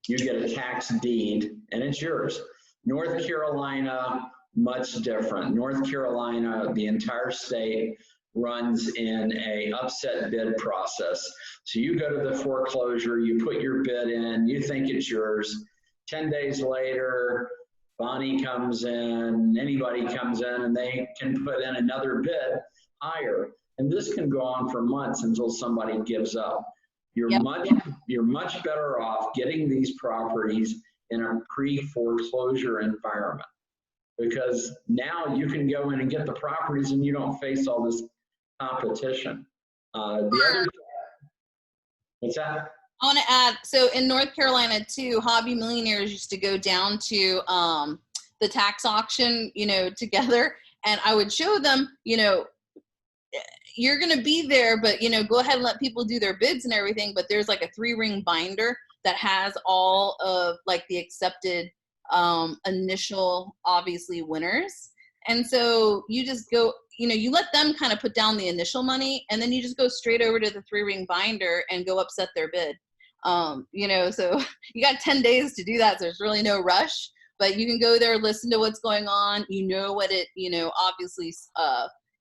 you get a tax deed and it's yours. North Carolina, much different. North Carolina, the entire state, runs in a upset bid process. So you go to the foreclosure, you put your bid in, you think it's yours. 10 days later, Bonnie comes in, anybody comes in, and they can put in another bid higher. And this can go on for months until somebody gives up. You're much better off getting these properties in a pre-foreclosure environment, because now you can go in and get the properties and you don't face all this competition. What's that? I want to add, so in North Carolina too, Hobby Millionaires used to go down to the tax auction, together, and I would show them, you're going to be there, but, go ahead and let people do their bids and everything. But there's like a 3-ring binder that has all of like the accepted initial, obviously, winners. And so you just go, you let them kind of put down the initial money, and then you just go straight over to the 3-ring binder and go upset their bid. So you got 10 days to do that. So there's really no rush, but you can go there, listen to what's going on. What it, obviously,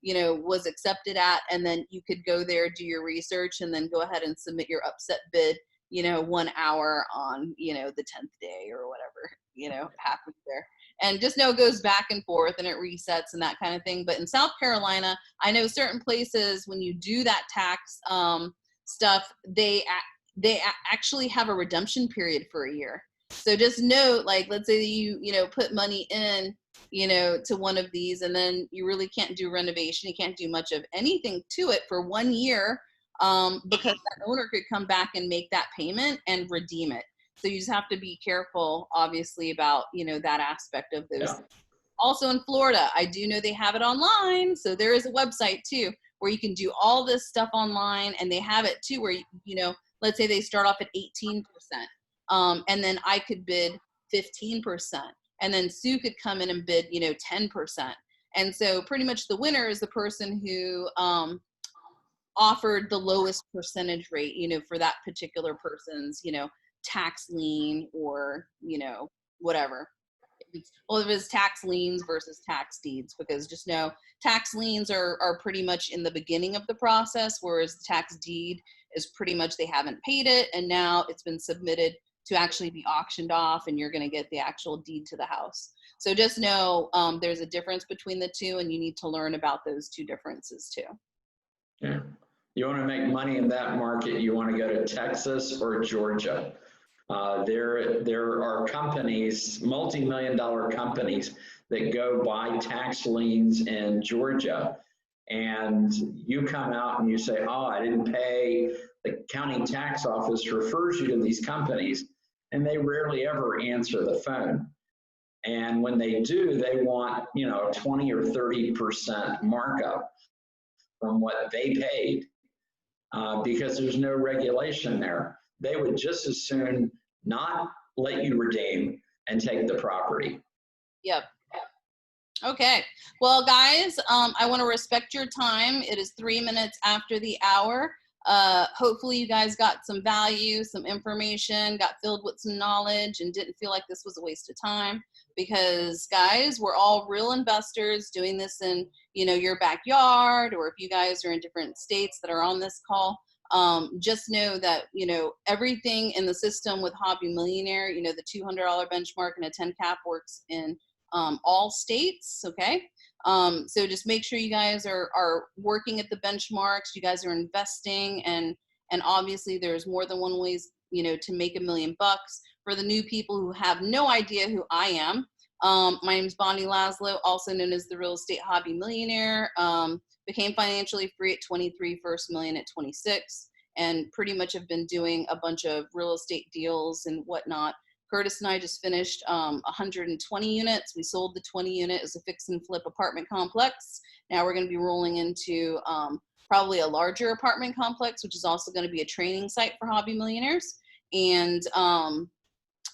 was accepted at, and then you could go there, do your research, and then go ahead and submit your upset bid, 1 hour on, the 10th day or whatever, happens there. And just know it goes back and forth and it resets and that kind of thing. But in South Carolina, I know certain places when you do that tax stuff, they actually have a redemption period for a year. So just note, like, let's say you put money in, to one of these, and then you really can't do renovation. You can't do much of anything to it for 1 year because that owner could come back and make that payment and redeem it. So you just have to be careful, obviously, about, that aspect of those. Yeah. Also in Florida, I do know they have it online. So there is a website too, where you can do all this stuff online, and they have it too, where, let's say they start off at 18%. And then I could bid 15%. And then Sue could come in and bid, 10%. And so pretty much the winner is the person who offered the lowest percentage rate, for that particular person's, tax lien or, whatever. Well, if it's tax liens versus tax deeds, because just know tax liens are pretty much in the beginning of the process, whereas the tax deed is pretty much they haven't paid it, and now it's been submitted to actually be auctioned off, and you're going to get the actual deed to the house. So just know there's a difference between the two, and you need to learn about those two differences too. Yeah. You want to make money in that market, you want to go to Texas or Georgia. There are companies, multi-million-dollar companies, that go buy tax liens in Georgia, and you come out and you say, oh, I didn't pay. The county tax office refers you to these companies, and they rarely ever answer the phone. And when they do, they want 20 or 30% markup from what they paid because there's no regulation there. They would just as soon not let you redeem and take the property. Yep. Okay. Well, guys, I want to respect your time. It is 3 minutes after the hour. Hopefully you guys got some value, some information, got filled with some knowledge, and didn't feel like this was a waste of time, because guys, we're all real investors doing this in, your backyard, or if you guys are in different states that are on this call, just know that, everything in the system with Hobby Millionaire, the $200 benchmark and a 10 cap works in all states. Okay. So just make sure you guys are working at the benchmarks. You guys are investing, and obviously there's more than one ways, to make $1 million. For the new people who have no idea who I am, my name is Bonnie Laszlo, also known as the Real Estate Hobby Millionaire. Became financially free at 23, first million at 26, and pretty much have been doing a bunch of real estate deals and whatnot. Curtis and I just finished 120 units. We sold the 20 unit as a fix and flip apartment complex. Now we're going to be rolling into probably a larger apartment complex, which is also going to be a training site for Hobby Millionaires. And the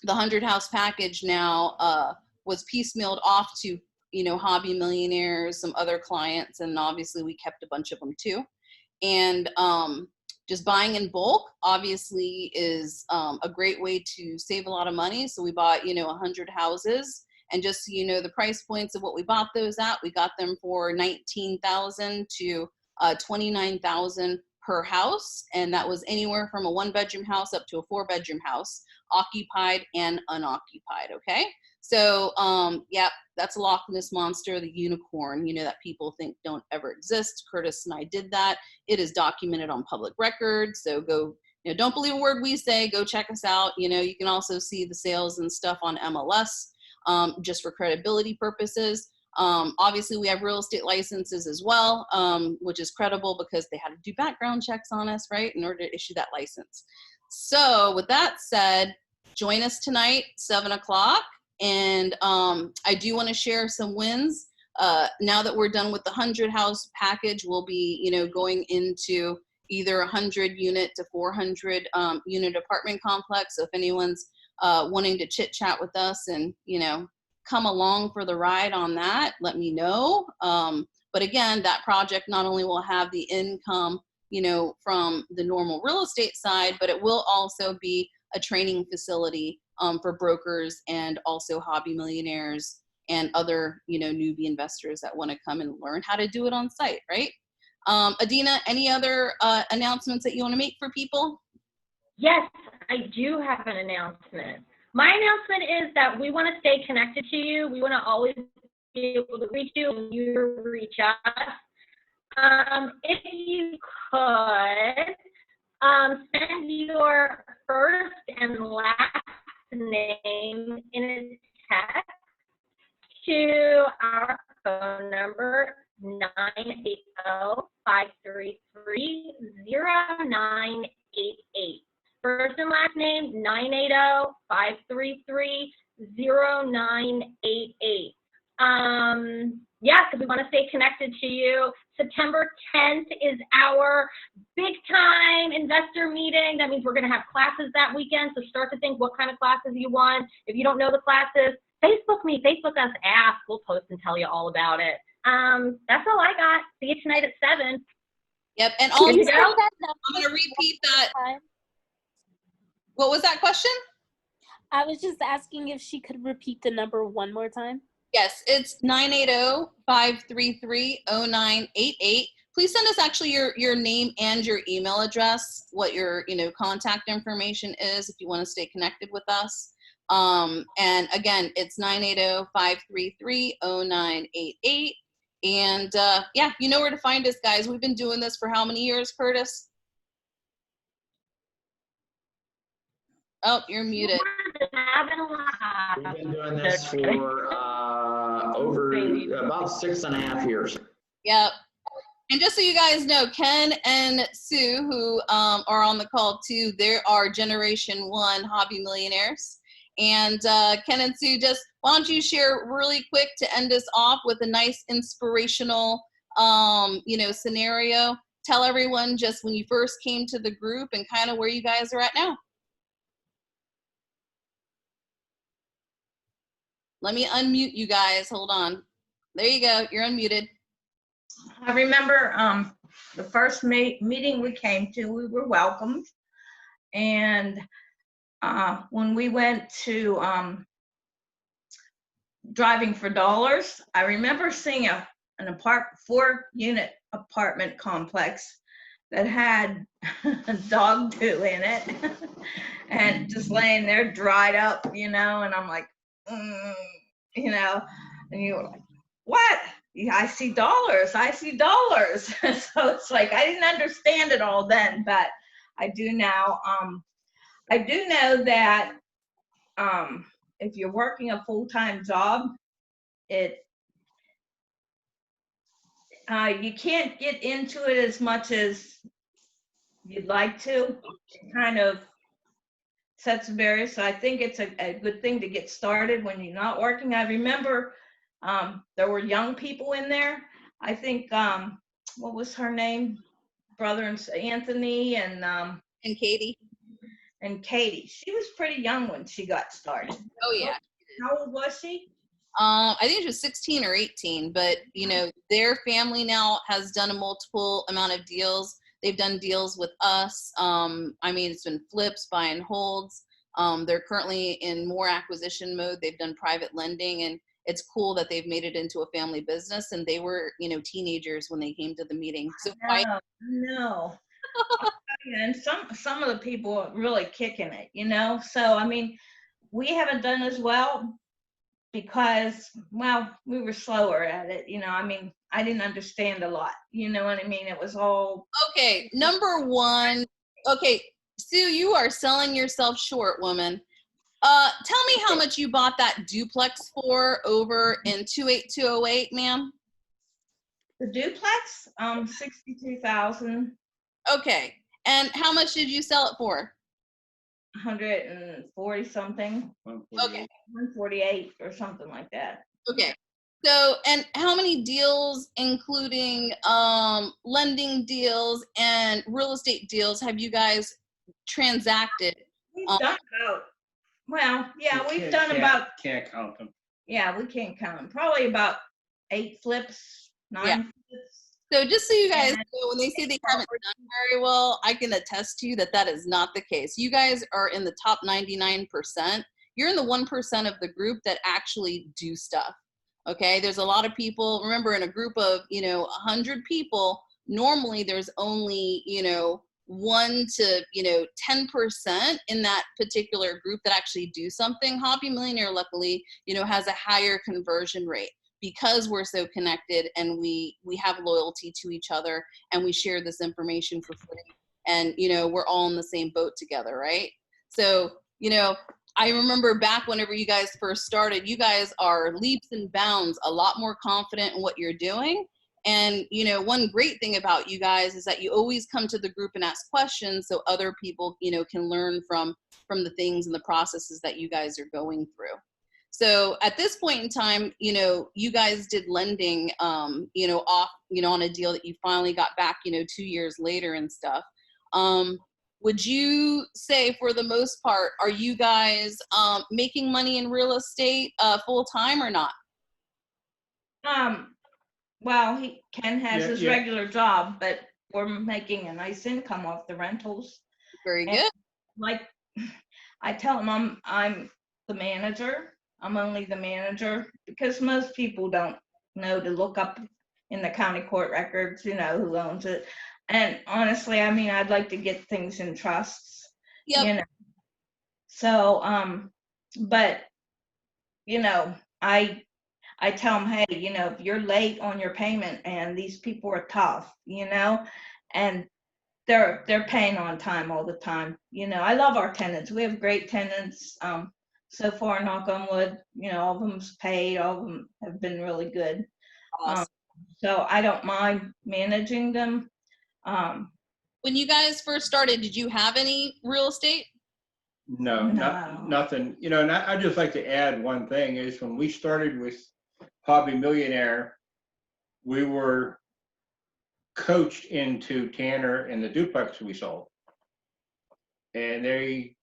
100 house package now was piecemealed off to Hobby Millionaires, some other clients, and obviously we kept a bunch of them too. And just buying in bulk obviously is a great way to save a lot of money. So we bought 100 houses, And just so you know the price points of what we bought those at, we got them for $19,000 to $29,000 per house. And that was anywhere from a 1-bedroom house up to a 4-bedroom house, occupied and unoccupied, okay? So, yeah, that's a Loch Ness Monster, the unicorn, you know, that people think don't ever exist. Curtis and I did that. It is documented on public record. So go, you know, don't believe a word we say, go check us out. You know, you can also see the sales and stuff on MLS, just for credibility purposes. Obviously we have real estate licenses as well, which is credible because they had to do background checks on us, right, in order to issue that license. So with that said, join us tonight, 7 o'clock. And I do want to share some wins. Now that we're done with the 100 house package, we'll be, you know, going into either 100 unit to 400 unit apartment complex. So if anyone's wanting to chit chat with us and, you know, come along for the ride on that, let me know. But again, that project not only will have the income, you know, from the normal real estate side, but it will also be a training facility for brokers and also hobby millionaires and other, you know, newbie investors that want to come and learn how to do it on site, right? Adina, any other announcements that you want to make for people? Yes, I do have an announcement. My announcement is that we want to stay connected to you. We want to always be able to reach you and you reach us. If you could send your first and last name in a text to our phone number 980-533-0988. First and last name 980-533-0988. Yeah, because we want to stay connected to you. September 10th is our big time investor meeting. That means we're going to have classes that weekend. So start to think what kind of classes you want. If you don't know the classes, Facebook me, Facebook us, ask. We'll post and tell you all about it. That's all I got. See you tonight at 7. Yep. And also, I'm going to repeat that. What was that question? I was just asking if she could repeat the number one more time. Yes, it's 980-533-0988. Please send us actually your name and your email address, what your, you know, contact information is if you want to stay connected with us. And again, it's 980-533-0988. And yeah, you know where to find us, guys. We've been doing this for how many years, Curtis? Oh, you're muted. We've been doing this for over about 6.5 years. Yep. And just so you guys know, Ken and Sue, who are on the call too, they are Generation 1 hobby millionaires. And Ken and Sue, just why don't you share really quick to end us off with a nice inspirational, you know, scenario. Tell everyone just when you first came to the group and kind of where you guys are at now. Let me unmute you guys. Hold on. There you go. You're unmuted. I remember the first meeting we came to, we were welcomed. And when we went to Driving for Dollars, I remember seeing an 4-unit apartment complex that had dog poo in it and just laying there dried up, you know, and I'm like, you know, and you were like, what? Yeah, I see dollars. So it's like, I didn't understand it all then, but I do now. I do know that if you're working a full-time job, you can't get into it as much as you'd like to. It kind of sets barriers. So I think it's a good thing to get started when you're not working. I remember there were young people in there. I think, what was her name? Brother and Anthony and Katie. And Katie. She was pretty young when she got started. Oh yeah. How old was she? I think she was 16 or 18, but you know, their family now has done a multiple amount of deals. They've done deals with us. I mean, it's been flips, buy and holds. They're currently in more acquisition mode. They've done private lending, and it's cool that they've made it into a family business, and they were, you know, teenagers when they came to the meeting. So No. And some of the people are really kicking it, you know? So, I mean, we haven't done as well because, well, we were slower at it, you know? I mean, I didn't understand a lot, you know what I mean? It was all. Okay, number one. Okay, Sue, you are selling yourself short, woman. Tell me how much you bought that duplex for over in 28208, ma'am. The duplex, 62,000. Okay, and how much did you sell it for? 140 something. Okay. 148 or something like that. Okay. So, and how many deals, including lending deals and real estate deals, have you guys transacted? We've done about, well, yeah, we've done about. Can't count them. Yeah, we can't count them. Probably about 8 flips, 9 flips. So just so you guys know, when they say they haven't done very well, I can attest to you that that is not the case. You guys are in the top 99%. You're in the 1% of the group that actually do stuff. Okay, there's a lot of people. Remember, in a group of, you know, 100 people, normally there's only, you know, 1 to, you know, 10% in that particular group that actually do something. Hobby Millionaire, luckily, you know, has a higher conversion rate because we're so connected and we have loyalty to each other and we share this information for free. And, you know, we're all in the same boat together, right? So, you know, I remember back whenever you guys first started, you guys are leaps and bounds, a lot more confident in what you're doing. And, you know, one great thing about you guys is that you always come to the group and ask questions so other people, you know, can learn from the things and the processes that you guys are going through. So at this point in time, you know, you guys did lending, you know, off, you know, on a deal that you finally got back, you know, 2 years later and stuff. Would you say, for the most part, are you guys making money in real estate full time or not? Well, Ken has his regular job, but we're making a nice income off the rentals. Very good. Like I tell him, I'm the manager. I'm only the manager because most people don't know to look up in the county court records, you know, who owns it. And honestly, I mean, I'd like to get things in trusts, you know. So, but, you know, I tell them, hey, you know, if you're late on your payment and these people are tough, you know, and they're paying on time all the time. You know, I love our tenants. We have great tenants. So far, knock on wood, you know, all of them's paid. All of them have been really good. Awesome. So I don't mind managing them. When you guys first started, did you have any real estate? No. Nothing. You know, and I'd just like to add one thing is when we started with Hobby Millionaire, we were coached into Tanner and the duplex we sold. And they,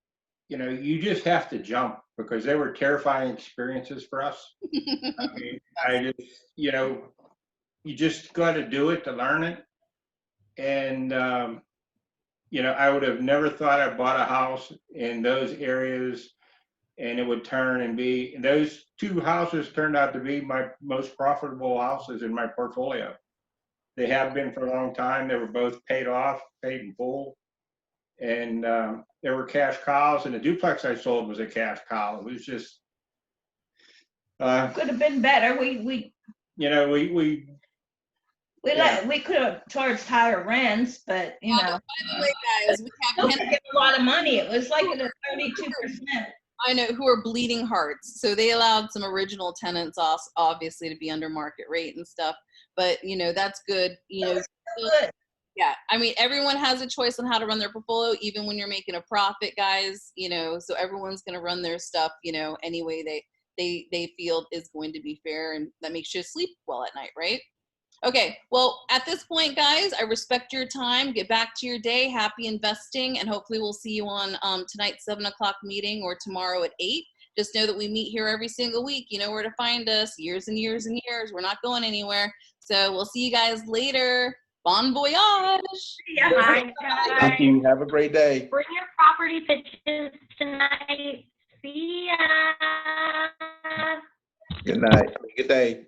you know, you just have to jump because they were terrifying experiences for us. I mean, I just, you know, you just got to do it to learn it. And, you know, I would have never thought I bought a house in those areas and it would turn and be, those 2 houses turned out to be my most profitable houses in my portfolio. They have been for a long time. They were both paid off, paid in full. And there were cash cows, and the duplex I sold was a cash cow. It was just could have been better. We you know, we could have charged higher rents, but you know. By the way, guys, we have a lot of money. It was like at a 32%. I know, who are bleeding hearts. So they allowed some original tenants obviously to be under market rate and stuff. But you know, that's good. You know, good. Yeah, I mean, everyone has a choice on how to run their portfolio, even when you're making a profit, guys. You know, so everyone's going to run their stuff, you know, any way they feel is going to be fair, and that makes you sleep well at night, right? Okay, well, at this point, guys, I respect your time. Get back to your day. Happy investing, and hopefully we'll see you on tonight's 7 o'clock meeting or tomorrow at 8. Just know that we meet here every single week. You know where to find us. Years and years and years. We're not going anywhere. So we'll see you guys later. Bon voyage. Yeah, hi, guys. Thank you. Have a great day. Bring your property pitches tonight. Good night. Good day.